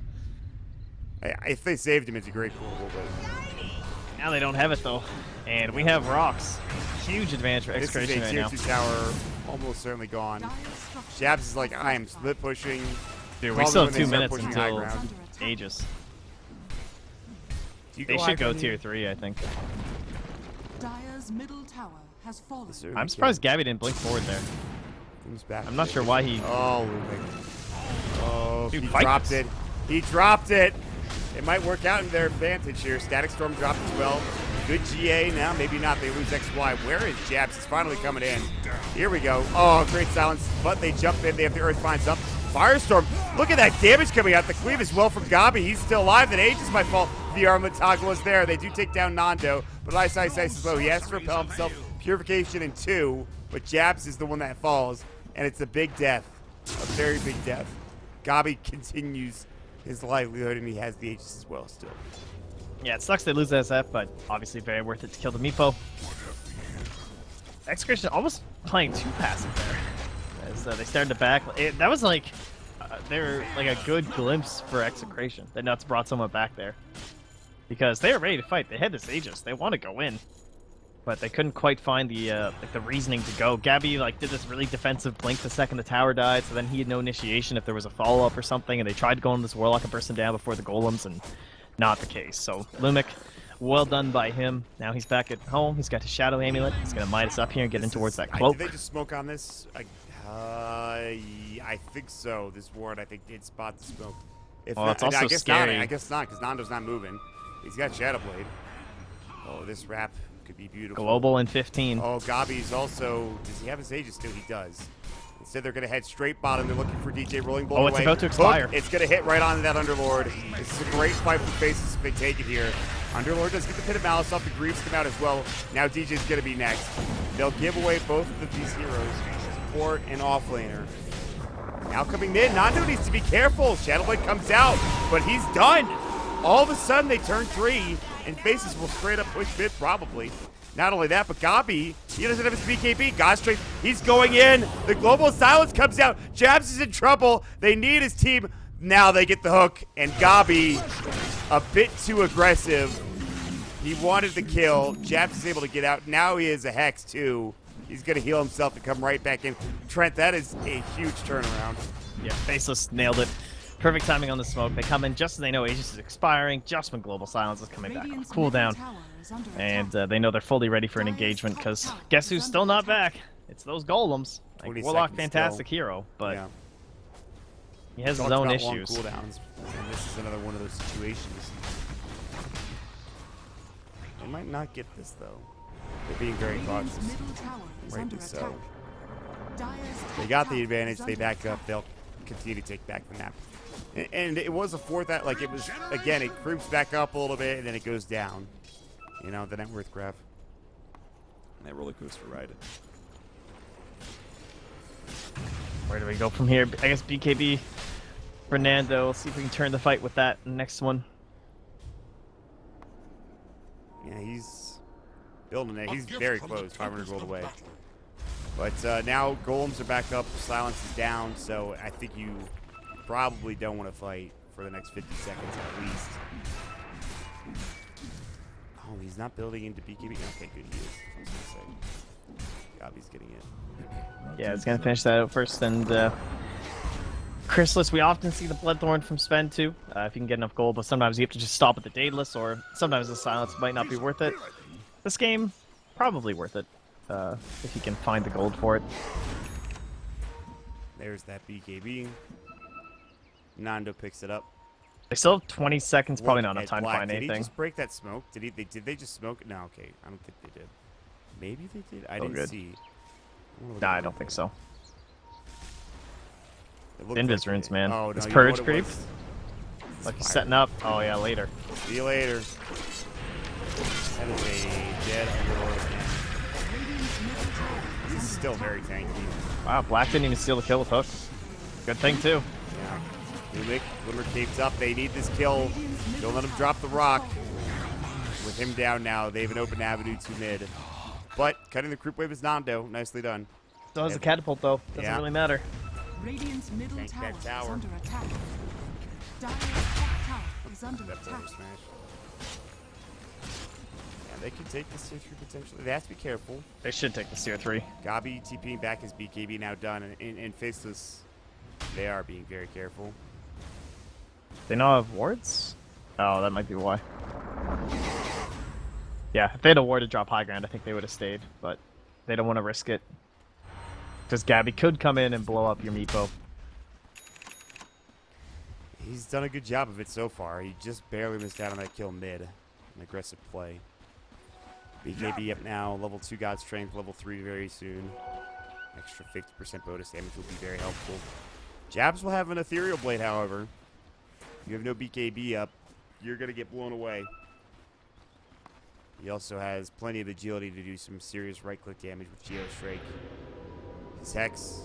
If they saved him, it's a great global, but Now they don't have it though, and we have rocks. Huge advantage for this is a Execration right tier now. 2 tower almost certainly gone. Dyer's structures Jabs is are like, I am fortified. split pushing. Dude, we Probably still when have they 2 start minutes pushing high until ground. Under attack. Aegis. Do you They high should go ground tier here? 3, I think. Dyer's middle tower has fallen. Yes, sir. I'm surprised Gabby didn't blink forward there. Comes back. I'm not sure why he. Oh, Ludwig. Oh, Dude, he fight dropped this. it. He dropped it. It might work out in their advantage here. Static Storm dropped as well. Good GA now. Maybe not. They lose XY. Where is Jabs? He's finally coming in. Here we go. Oh, great silence. But they jump in. They have the Earth Finds up. Firestorm. Look at that damage coming out. The cleave is well from Gabi. He's still alive. That Aegis might fall. The armlet toggle is there. They do take down Nando. But Ice is low. He has to repel himself. Purification in 2. But Jabs is the one that falls. And it's a big death. A very big death. Gabi continues his livelihood, and he has the Aegis as well still. Yeah, it sucks they lose the SF, but obviously very worth it to kill the Meepo. Execration almost playing too passive there. As they started to back. That was like, they were like a good glimpse for Execration. They nuts brought someone back there. Because they were ready to fight. They had this Aegis. They want to go in. But they couldn't quite find the like the reasoning to go. Gabby like did this really defensive blink the second the tower died, so then he had no initiation if there was a follow-up or something, and they tried going this Warlock and person down before the golems, and not the case. So Lumic, well done by him. Now he's back at home. He's got his Shadow Amulet. He's gonna Midas up here and get in towards that cloak. Did they just smoke on this? I think so. This ward, I think, did spot the smoke. If well, not, it's also I guess scary. Not. I guess not, because Nando's not moving. He's got Shadow Blade. Oh, this wrap could be beautiful. Global in 15. Oh, Gabi's also... Does he have his Aegis still? He does. Instead, they're going to head straight bottom. They're looking for DJ rolling ball away. Oh, it's about to expire. Hook. It's going to hit right on that Underlord. This is a great fight for Faceless if they take it here. Underlord does get the Pit of Malice off. The Greaves come out as well. Now DJ's going to be next. They'll give away both of these heroes, support and offlaner. Now coming mid, Nando needs to be careful. Shadowblade comes out, but he's done. All of a sudden, they turn 3, and Faces will straight up push mid probably. Not only that, but Gabi, he doesn't have his BKB. God straight, he's going in. The Global Silence comes out. Jabs is in trouble. They need his team. Now they get the hook, and Gabi, a bit too aggressive. He wanted the kill. Jabs is able to get out. Now he is a Hex, too. He's going to heal himself and come right back in. Trent, that is a huge turnaround. Yeah, Faceless nailed it. Perfect timing on the smoke. They come in just as they know Aegis is expiring, just when Global Silence is coming back on cooldown. And they know they're fully ready for an engagement, because guess who's still not back? It's those golems. Like, Warlock, fantastic hero, but yeah. he has his own issues. Long cooldowns, and this is another one of those situations. They might not get this, though. They're being very cautious. Rightly so. They got the advantage. They back up. They'll continue to take back the map. And it was a fourth that, like, it was, again, it creeps back up a little bit, and then it goes down. You know, the net worth graph. And that roller coaster ride. Where do we go from here? I guess BKB, Fernando. Let's see if we can turn the fight with that next one. Yeah, he's building it. He's very close, 500 gold away. But now golems are back up, silence is down, so I think you probably don't want to fight for the next 50 seconds at least. Oh, he's not building into BKB. Okay, good, he is. I was going to say. Gabi's getting it. Yeah, it's going to finish that out first, and Chrysalis, we often see the Bloodthorn from Spend too, if you can get enough gold, but sometimes you have to just stop at the Daedalus, or sometimes the silence might not be worth it. This game, probably worth it, if you can find the gold for it. There's that BKB. Nando picks it up. They still have 20 seconds, probably not enough At time to Black, find did anything. he just break that smoke? Did they just smoke? No, okay. I don't think they did. Maybe they did? I didn't good. see. Nah, I don't think so. Invis runes, man. Oh, no, It's you know Purge what it creep. was? Like he's fire. setting up. Oh yeah, later. See you later. That is a dead Underlord again. This is still very tanky. Wow, Black didn't even steal the kill with Hook. Good thing too. Yeah. Lumic, Glimmer capes up. They need this kill. Don't let him drop the rock. With him down now, they have an open avenue to mid. But cutting the creep wave is Nando. Nicely done. Still has a catapult though. Doesn't Yeah. really matter. Radiant's middle Tank tower that is tower. under attack. Dire's top tower is under That attack. forward smash. Yeah, they could take this tier 3 potentially. They have to be careful. They should take the tier 3. Gabi TPing back his BKB now done. And Faceless, they are being very careful. They now have wards? Oh, that might be why. Yeah, if they had a ward to drop high ground, I think they would have stayed, but they don't want to risk it. Because Gabi could come in and blow up your Meepo. He's done a good job of it so far. He just barely missed out on that kill mid. An aggressive play. BKB up now. Level 2 God Strength. Level 3 very soon. Extra 50% bonus damage will be very helpful. Jabs will have an Ethereal Blade, however. You have no BKB up, you're going to get blown away. He also has plenty of agility to do some serious right-click damage with Geostrike. His Hex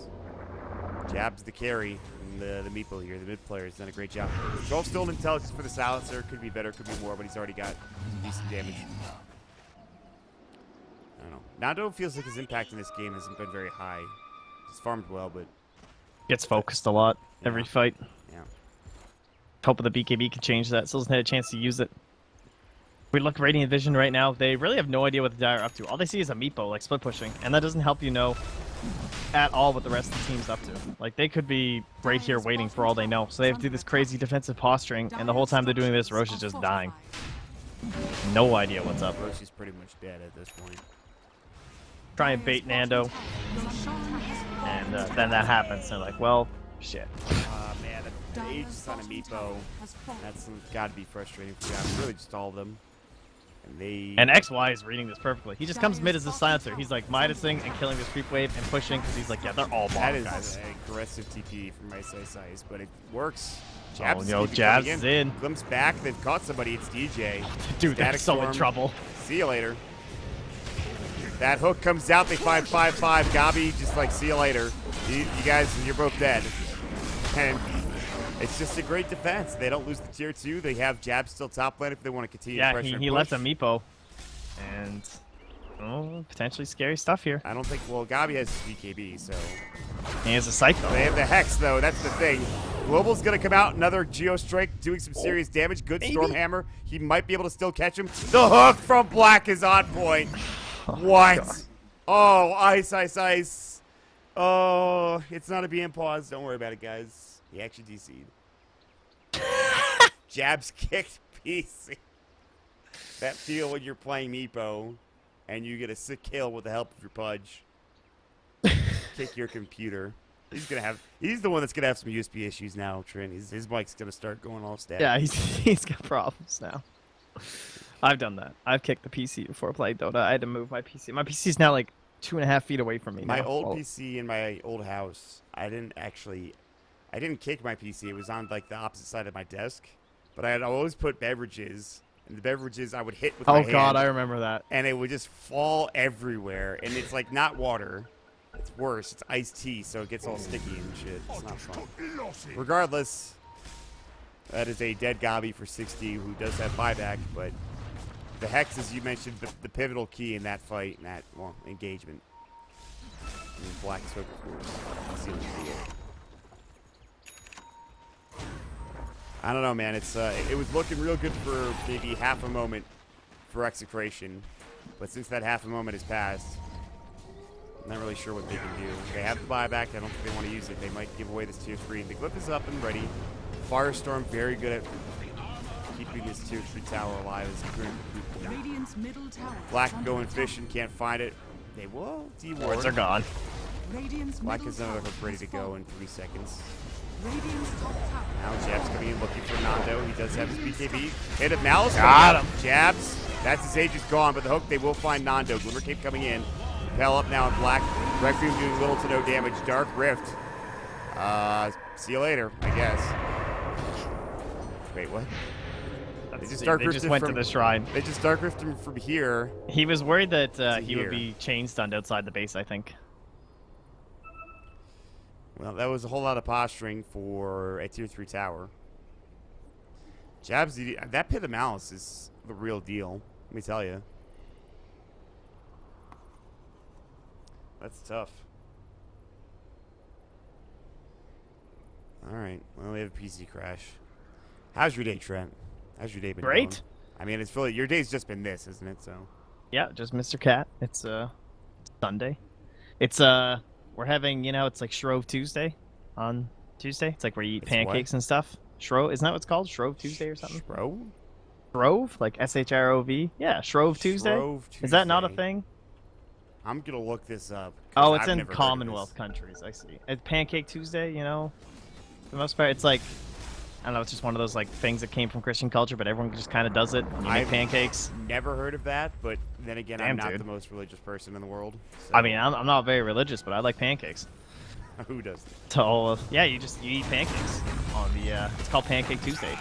Jab's the carry, and the Meepo here, the mid player, has done a great job. 12 still an intelligence for the silencer. Could be better, could be more, but he's already got some decent damage. I don't know. Nando feels like his impact in this game hasn't been very high. He's farmed well, but Gets focused a lot every fight. yeah. Hoping the BKB can change that. Still hasn't had a chance to use it. We look Radiant Vision right now. They really have no idea what the Dire are up to. All they see is a Meepo, like, split pushing. And that doesn't help you know at all what the rest of the team's up to. Like, they could be right here waiting for all they know. So they have to do this crazy defensive posturing, and the whole time they're doing this, Roche is just dying. No idea what's up. Roche is pretty much dead at this point. Try and bait Nando, and then that happens. They're like, well, shit. Man, the Aegis on a Meepo, that's got to be frustrating for them. Really just all of them. And XY is reading this perfectly. He just comes mid as a silencer. He's like Midasing and killing this creep wave and pushing because he's like, yeah, they're all bottom guys. That is aggressive TP from my size, but it works. Jabs Jabs is in. Glimpse back. They've caught somebody. It's DJ. Dude, they're so in trouble. See you later. That hook comes out. They 5-5-5. Gabi just like, see you later. You guys, you're both dead. And it's just a great defense. They don't lose the tier 2. They have Jab still top lane if they want to continue pressure. Yeah, he left a Meepo. And potentially scary stuff here. I don't think, well, Gabi has BKB, so. He has a Psycho. They have the Hex, though. That's the thing. Global's going to come out. Another Geo Strike doing some serious damage. Good Storm Hammer. He might be able to still catch him. The hook from Black is on point. What? Oh, ice, ice, ice. Oh, it's not a being paused. Don't worry about it, guys. He actually DC'd. Jabs kicked PC. That feel when you're playing Meepo and you get a sick kill with the help of your Pudge. Kick your computer. He's the one that's gonna have some USB issues now, Trent. His mic's gonna start going all static. Yeah, he's got problems now. I've done that. I've kicked the PC before playing Dota. I had to move my PC. My PC's now like 2.5 feet away from me. My old PC in my old house, I didn't kick my PC. It was on like the opposite side of my desk. But I'd always put beverages, and the beverages I would hit with my hand. Oh god, I remember that. And it would just fall everywhere. And it's like not water. It's worse. It's iced tea, so it gets all sticky and shit. It's not fun. Regardless, that is a dead Gabi for 60 who does have buyback, but the Hex, as you mentioned, the pivotal key in that fight, in that, well, engagement. And Black Smoke, of course. I don't know, man. It was looking real good for maybe half a moment for Execration, but since that half a moment has passed, I'm not really sure what they can do. They have the buyback. I don't think they want to use it. They might give away this tier 3. The Glyph is up and ready. Firestorm very good at keeping this tier 3 tower alive as a current Radiant's middle tower. Black going fishing, can't find it. They will. Wards are gone. Black has another hook ready to go in 3 seconds. Radiant's top tower. Now Jabs coming in looking for Nando. He does have his BKB. Hit of Malice. Got him. Jabs. That's his age is gone, but the hook, they will find Nando. Glimmer Cape coming in. Pell up now in Black. Requiem doing little to no damage. Dark Rift. See you later, I guess. Wait, what? They just went to the shrine. They just Dark Rift him from here. He was worried that he would be chain stunned outside the base, I think. Well, that was a whole lot of posturing for a tier 3 tower. Jabs, that Pit of Malice is the real deal. Let me tell you. That's tough. All right. Well, we have a PC crash. How's your day, Trent? How's your day been going? Great. I mean, it's really, your day's just been this, isn't it? So. Yeah, just Mr. Cat. It's Sunday. It's we're having, it's like Shrove Tuesday on Tuesday. It's like where you eat pancakes and stuff. Shrove, isn't that what it's called? Shrove Tuesday or something? Shrove? Shrove? Like S-H-R-O-V? Yeah, Shrove Tuesday. Shrove Tuesday. Is that not a thing? I'm going to look this up. Oh, it's in Commonwealth countries, I see. It's Pancake Tuesday, for the most part. It's like, I don't know, it's just one of those like things that came from Christian culture, but everyone just kind of does it. And you make pancakes. Never heard of that, but then again, I'm not the most religious person in the world. So. I mean, I'm not very religious, but I like pancakes. Who does? So, yeah, you eat pancakes on the, it's called Pancake Tuesday.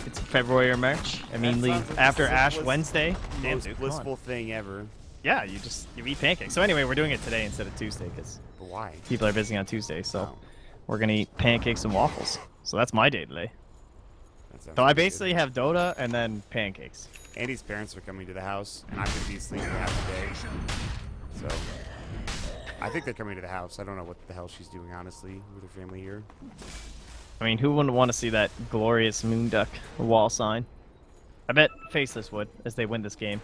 It's February or March. Immediately after Ash Wednesday. Most blissful thing ever. Yeah, you eat pancakes. So anyway, we're doing it today instead of Tuesday because why? People are busy on Tuesday. So we're gonna eat pancakes and waffles. So that's my day today. That sounds So I pretty good. basically have Dota and then pancakes. Andy's parents are coming to the house, and I'm going to be sleeping half the day. So, I think they're coming to the house. I don't know what the hell she's doing, honestly, with her family here. I mean, who wouldn't want to see that glorious moonduck wall sign? I bet Faceless would, as they win this game.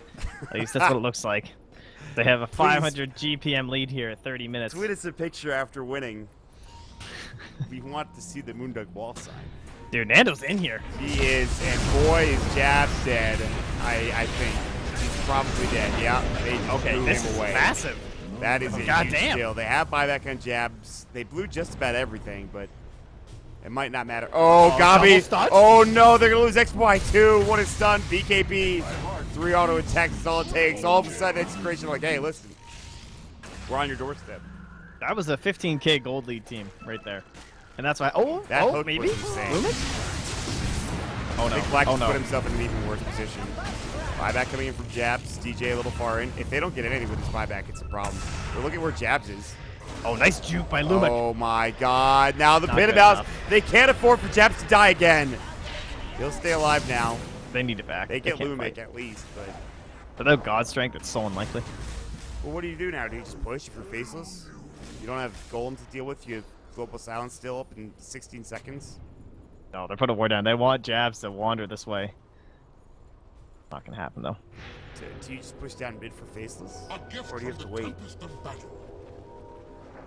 At least that's what it looks like. They have a 500 GPM lead here at 30 minutes. Tweet us a picture after winning. We want to see the moonduck wall sign. Dude, Nando's in here. He is, and boy, is Jab dead. I think he's probably dead. Yeah, they blew This him is away. massive. That is a God huge damn. kill. They have buyback on Jabs. They blew just about everything, but it might not matter. Oh, double Gabi. stun? Oh, no, they're going to lose XY2. What a stun. BKB. 3 auto attacks is all it takes. All of a sudden, Execration like, hey, listen, we're on your doorstep. That was a 15k gold lead team right there. And that's why. Oh, That hook maybe? was insane. Lumix? Oh, no. Big Black Oh, has no. put himself in an even worse position. Buyback coming in from Jabs. DJ a little far in. If they don't get anything with this buyback, it's a problem. But look at where Jabs is. Oh, nice juke by Lumic. Oh my God! Now the Not pit good about enough. they can't afford for Jabs to die again. He'll stay alive now. They need it back. They get can't Lumic fight. at least, but Without God Strength, it's so unlikely. well, what do you do now? Do you just push if you're faceless? You don't have Golem to deal with. You have Global Silence still up in 16 seconds. No, they're putting a war down. They want Jabs to wander this way. Not gonna happen though. Do you just push down mid for faceless, or do you have to wait?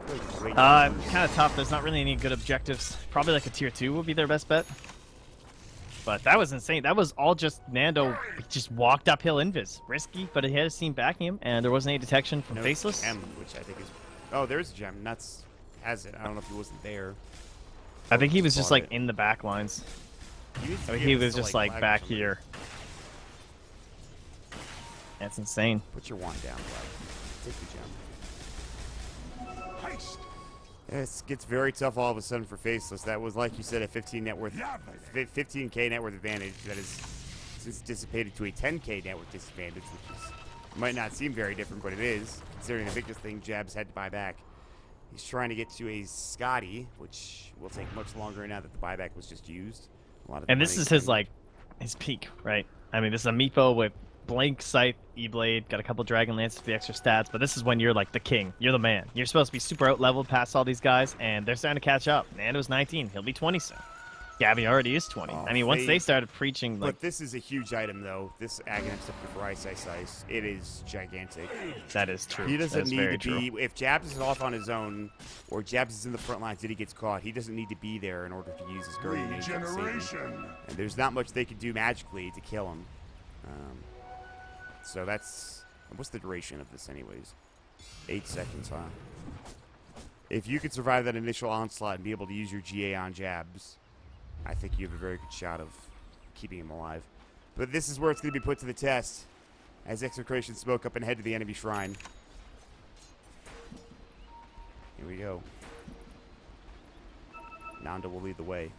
Kind of tough. There's not really any good objectives. Probably like a tier 2 would be their best bet. But that was insane. That was all just Nando just walked uphill invis. Risky, but he had his team backing him, and there wasn't any detection from No Faceless. gem, which I think is. Oh, there's a gem. Nuts has it. I don't know if he wasn't there. I think he was just Bought like it. in the back lines. needs to I mean, give he us was to, just lag like or back something. here. That's insane. Put your wand down, bud. Take the gem. It gets very tough all of a sudden for Faceless. That was, like you said, a 15k net worth advantage that is since dissipated to a 10k net worth disadvantage, which is, might not seem very different, but it is, considering the biggest thing Jabs had to buy back. He's trying to get to a Scotty, which will take much longer now that the buyback was just used. A lot of And the this money is his thing. like his peak, right? I mean, this is a Meepo with Blank, Scythe, E-Blade, got a couple Dragon Lances for the extra stats, but this is when you're like the king. You're the man. You're supposed to be super out-leveled past all these guys, and they're starting to catch up. Nando's 19. He'll be 20 soon. Gabby already is 20. Oh, I mean, once they- they started preaching, like, But this is a huge item, though. This Aghanim Scepter for Ice Ice Ice. It is gigantic. that is true. He doesn't That's need very to true. be. If Jabs is off on his own, or Jabs is in the front lines and he gets caught, he doesn't need to be there in order to use his guardian angel to save him. And there's not much they can do magically to kill him. So that's. What's the duration of this, anyways? 8 seconds, huh? If you could survive that initial onslaught and be able to use your GA on Jabs, I think you have a very good shot of keeping him alive. But this is where it's going to be put to the test, as Execration smoke up and head to the enemy shrine. Here we go. Nanda will lead the way.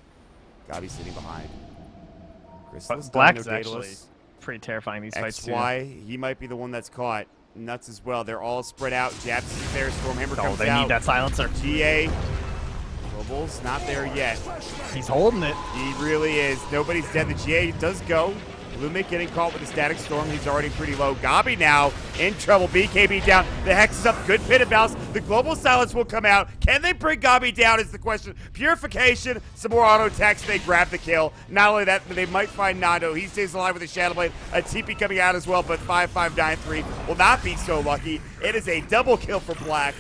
Gabi sitting behind. Chrysalis, Black is Domino, actually Daedalus, pretty terrifying these fights too. XY, he might be the one that's caught. Nuts as well. They're all spread out. Jabs is there. Stormhammer Oh, comes they out. need that silencer. GA. Global's not there yet. He's holding it. He really is. Nobody's dead. The GA does go. Lumic getting caught with the Static Storm. He's already pretty low. Gabi now in trouble. BKB down. The Hex is up. Good pit of bounce. The Global Silence will come out. Can they bring Gabi down is the question. Purification. Some more auto attacks. They grab the kill. Not only that, but they might find Nando. He stays alive with a Shadow Blade. A TP coming out as well, but 5593 will not be so lucky. It is a double kill for Black.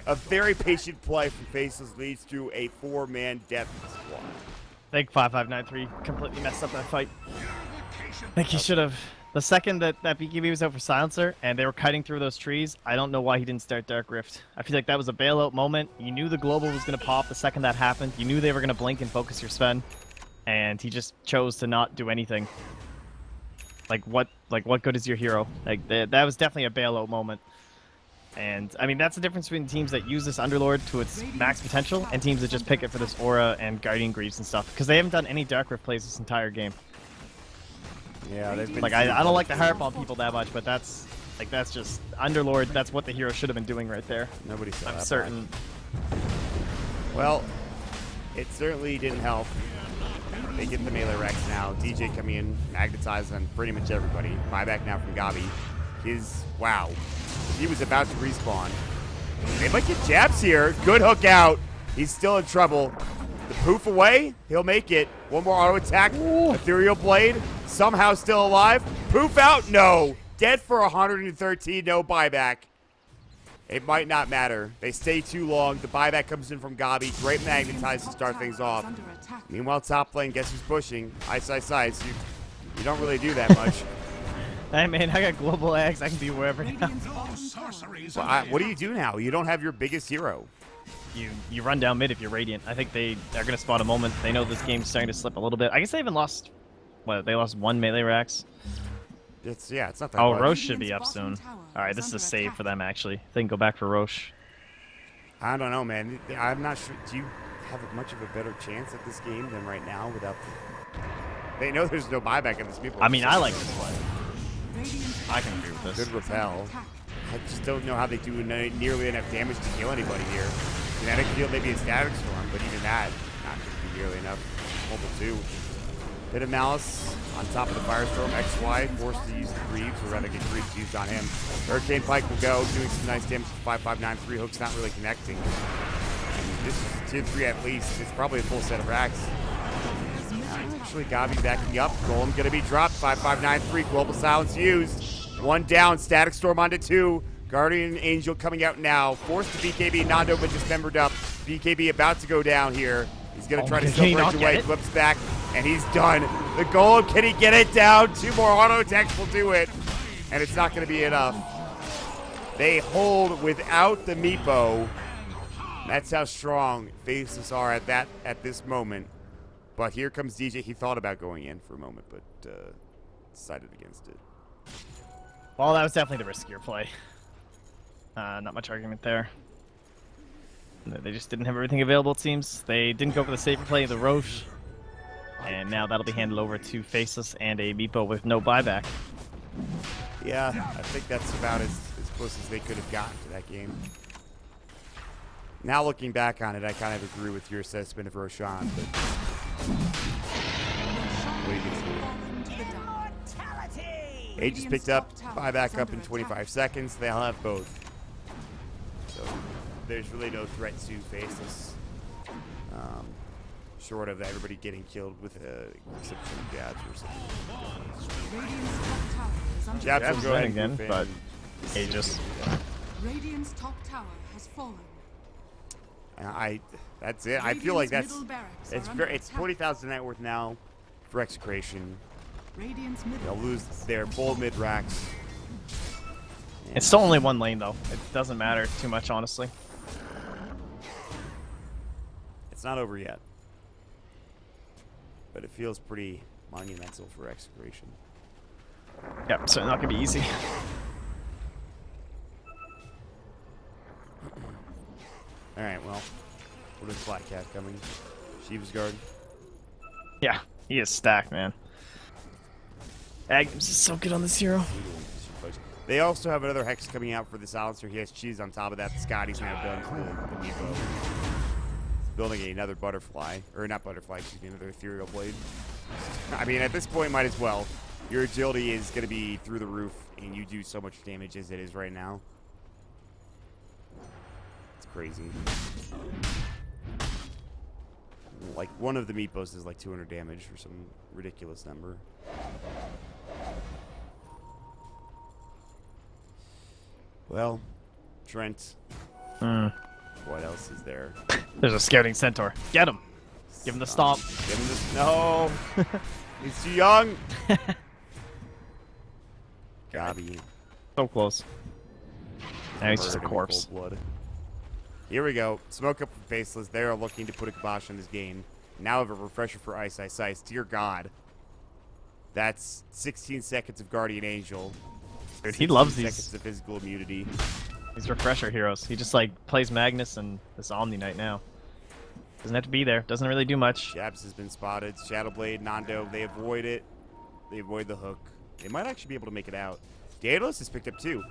A very patient play from Faceless leads to a 4-man death squad. I think 5593 completely messed up that fight. I think he should have. The second that BKB was out for silencer and they were cutting through those trees, I don't know why he didn't start Dark Rift. I feel like that was a bailout moment. You knew the global was going to pop the second that happened. You knew they were going to blink and focus your Sven, and he just chose to not do anything. Like what good is your hero? Like that was definitely a bailout moment. And I mean that's the difference between teams that use this Underlord to its max potential and teams that just pick it for this aura and Guardian Greaves and stuff, because they haven't done any Dark Rift plays this entire game. Yeah, they've been Like I don't like to harp on people that much, but that's just Underlord. That's what the hero should have been doing right there. Nobody saw I'm that certain. back. Well, It certainly didn't help. They get the melee Rex now. DJ coming in, magnetized on pretty much everybody. Buyback now from Gabi. Wow. He was about to respawn. They might get jabs here. Good hook out. He's still in trouble. The poof away. He'll make it. One more auto attack. Ooh. Ethereal Blade. Somehow still alive. Poof out. No. Dead for 113. No buyback. It might not matter. They stay too long. The buyback comes in from Gabi. Great magnetize to start things off. Meanwhile, top lane, guess who's pushing? Ice. You don't really do that much. Hey, man, I got global X. I can be wherever now. Well, what do you do now? You don't have your biggest hero. You run down mid if you're Radiant. I think they're going to spot a moment. They know this game's starting to slip a little bit. I guess they even lost, they lost 1 melee Rax. It's not that Oh, much. Roche should be up soon. All right, this is a save for them, actually. They can go back for Roche. I don't know, man. I'm not sure. Do you have much of a better chance at this game than right now without... They know there's no buyback in this people. I mean, I like this play. I can agree with this. Good repel. I just don't know how they do nearly enough damage to kill anybody here. Kinetic field, maybe a static storm, but even that, not going to be nearly enough. Mobile 2. Bit of Malice on top of the Firestorm. XY forced to use the Greaves, or rather get Greaves used on him. Hurricane Pike will go, doing some nice damage to 559. 3 hooks not really connecting. And this is tier 3 at least. It's probably a full set of racks. Actually, Gabi backing up. Golem going to be dropped. 5593. Global Silence used. 1 down. Static Storm onto 2. Guardian Angel coming out now. Forced to BKB. Nando but dismembered up. BKB about to go down here. He's going to try to still break away. Flips back. And he's done. The Golem, can he get it down? 2 more auto attacks will do it. And it's not going to be enough. They hold without the Meepo. That's how strong Faceless are at this moment. But here comes DJ. He thought about going in for a moment, but decided against it. Well, that was definitely the riskier play. Not much argument there. They just didn't have everything available, it seems. They didn't go for the safer play of the Roche. And now that'll be handed over to Faceless and a Meepo with no buyback. Yeah, I think that's about as close as they could have gotten to that game. Now looking back on it, I kind of agree with your assessment of Roshan, but what are you going to do? Age is picked up, buyback up in 25 seconds. They'll have both. So there's really no threat to Faceless. Short of everybody getting killed with exception of jabs or something. Jabs will go ahead again, but Aegis. Radiant's top tower has fallen. That's it. I feel like it's 40,000 net worth now for Execration. They'll lose their full mid racks. It's still only 1 lane though. It doesn't matter too much, honestly. It's not over yet, but it feels pretty monumental for Execration. Yep, so not gonna be easy. All right, well, what is Black Cat coming? Shiva's Guard. Yeah, he is stacked, man. Agnes is so good on this hero. They also have another Hex coming out for the Silencer. He has cheese on top of that. Scotty's now done for the Meepo. He's building another Butterfly. Or not Butterfly, excuse me, another Ethereal Blade. I mean, at this point, might as well. Your agility is going to be through the roof, and you do so much damage as it is right now. It's crazy. Like, one of the Meepos is like 200 damage or some ridiculous number. Well, Trent. What else is there? There's a scouting centaur. Get him. Give him the stomp. Give him the... No. He's too young. Gabi. So close. Now he's just a corpse. Blood. Here we go. Smoke up from Faceless. They are looking to put a kibosh on this game. Now have a refresher for Ice. Dear God. That's 16 seconds of Guardian Angel. Dude, he loves these seconds of physical immunity. These refresher heroes. He just like plays Magnus and this Omni Knight now. Doesn't have to be there. Doesn't really do much. Jabs has been spotted. Shadowblade, Nando, they avoid it. They avoid the hook. They might actually be able to make it out. Daedalus is picked up too.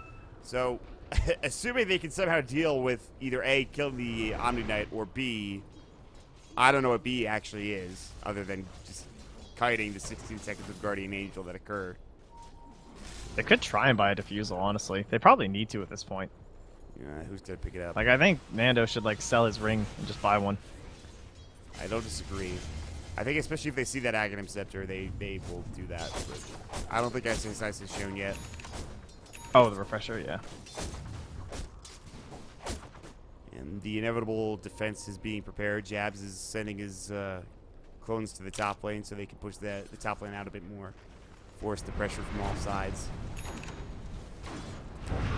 So, assuming they can somehow deal with either A, killing the Omni Knight, or B, I don't know what B actually is, other than just kiting the 16 seconds of Guardian Angel that occur. They could try and buy a defusal, honestly. They probably need to at this point. Yeah, who's gonna pick it up? Like, I think Nando should, like, sell his ring and just buy one. I don't disagree. I think especially if they see that Aghanim Scepter, they will do that. But I don't think SSIS is shown yet. Oh, the refresher, yeah. And the inevitable defense is being prepared. Jabs is sending his clones to the top lane so they can push the top lane out a bit more. Force the pressure from all sides.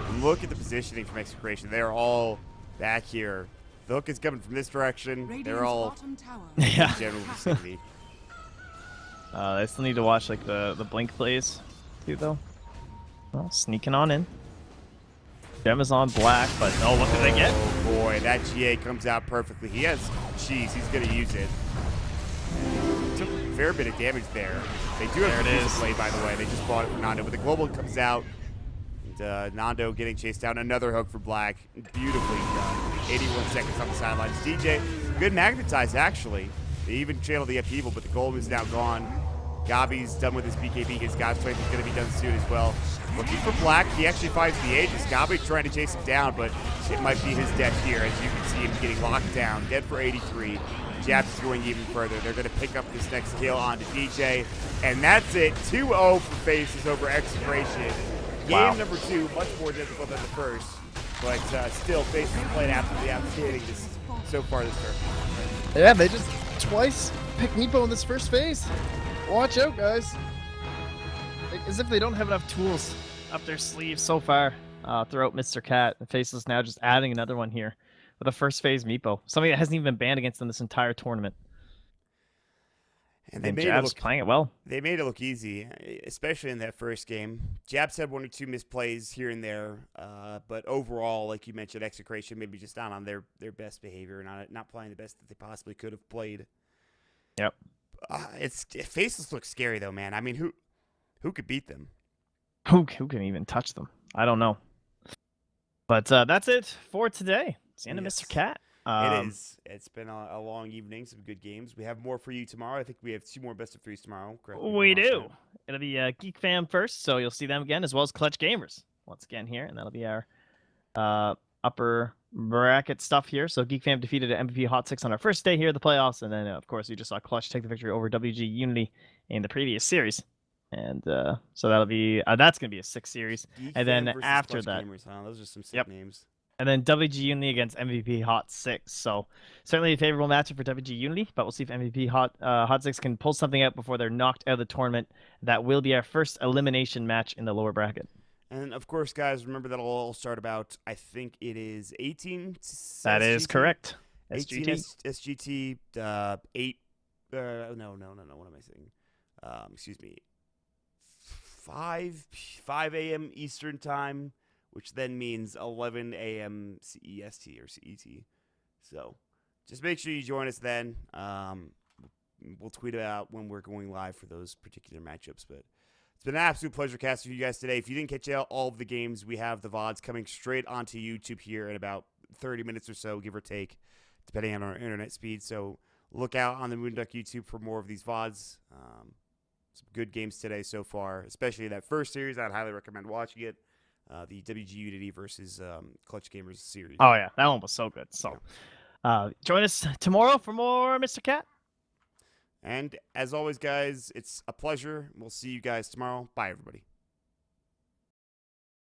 And look at the positioning from Execration. They're all back here. The hook is coming from this direction. Radiant's They're all bottom tower. Yeah. in general vicinity. They still need to watch, like, the blink plays, too, though. Well, sneaking on in. Gem is on black, but oh, what did they get? Oh boy, that GA comes out perfectly. He has cheese. He's going to use it. Took a fair bit of damage there. They do have a play, by the way. They just bought it from Nando, but the global comes out. And Nando getting chased down. Another hook for black. Beautifully done. 81 seconds on the sidelines. DJ, good magnetize, actually. They even channeled the upheaval, but the gold is now gone. Gabi's done with his BKB. His God's Strength is going to be done soon as well. Looking for black. He actually finds the Aegis. Gabi trying to chase him down, but it might be his death here, as you can see him getting locked down. Dead for 83. Jabs is going even further. They're going to pick up this next kill onto DJ. And that's it. 2-0 for Faces over Execration. Game number 2, much more difficult than the first. But still, Faces playing absolutely outstanding so far this turn. Yeah, they just twice picked Meepo in this first phase. Watch out, guys. As if they don't have enough tools up their sleeves so far throughout Mr. Cat. And Faceless now just adding another one here with a first phase Meepo. Something that hasn't even been banned against them this entire tournament. And they made Jabs it look, playing it well. They made it look easy, especially in that first game. Jabs had 1 or 2 misplays here and there, but overall, like you mentioned, Execration maybe just not on their best behavior, not playing the best that they possibly could have played. Yep. Faceless looks scary though, man. I mean, who could beat them? Who can even touch them? I don't know. But that's it for today. It's the end of Mr. Cat. It is. It's been a long evening, some good games. We have more for you tomorrow. I think we have 2 more best of 3s tomorrow. We do. It'll be Geek Fam first, so you'll see them again, as well as Clutch Gamers once again here, and that'll be our upper bracket stuff here. So Geek Fam defeated an MVP Hot 6 on our first day here at the playoffs, and then of course we just saw Clutch take the victory over WG Unity in the previous series. And so that'll be that's gonna be a 6 series. Geek and then Fam after Clutch that, Gamers, huh? Those are some sick names. And then WG Unity against MVP Hot 6. So certainly a favorable matchup for WG Unity, but we'll see if MVP Hot 6 can pull something out before they're knocked out of the tournament. That will be our first elimination match in the lower bracket. And of course, guys, remember that'll all start about, I think it is 18. That is correct. 18 SGT, 8. No. What am I saying? Excuse me. 5 a.m. Eastern time, which then means 11 a.m. CEST or CET. So just make sure you join us then. We'll tweet about when we're going live for those particular matchups. But it's been an absolute pleasure casting for you guys today. If you didn't catch all of the games, we have the VODs coming straight onto YouTube here in about 30 minutes or so, give or take, depending on our internet speed. So look out on the Moonduck YouTube for more of these VODs. Some good games today so far, especially that first series. I'd highly recommend watching it. The WG Unity versus Clutch Gamers series. Oh, yeah. That one was so good. So join us tomorrow for more Mr. Cat. And as always, guys, it's a pleasure. We'll see you guys tomorrow. Bye, everybody.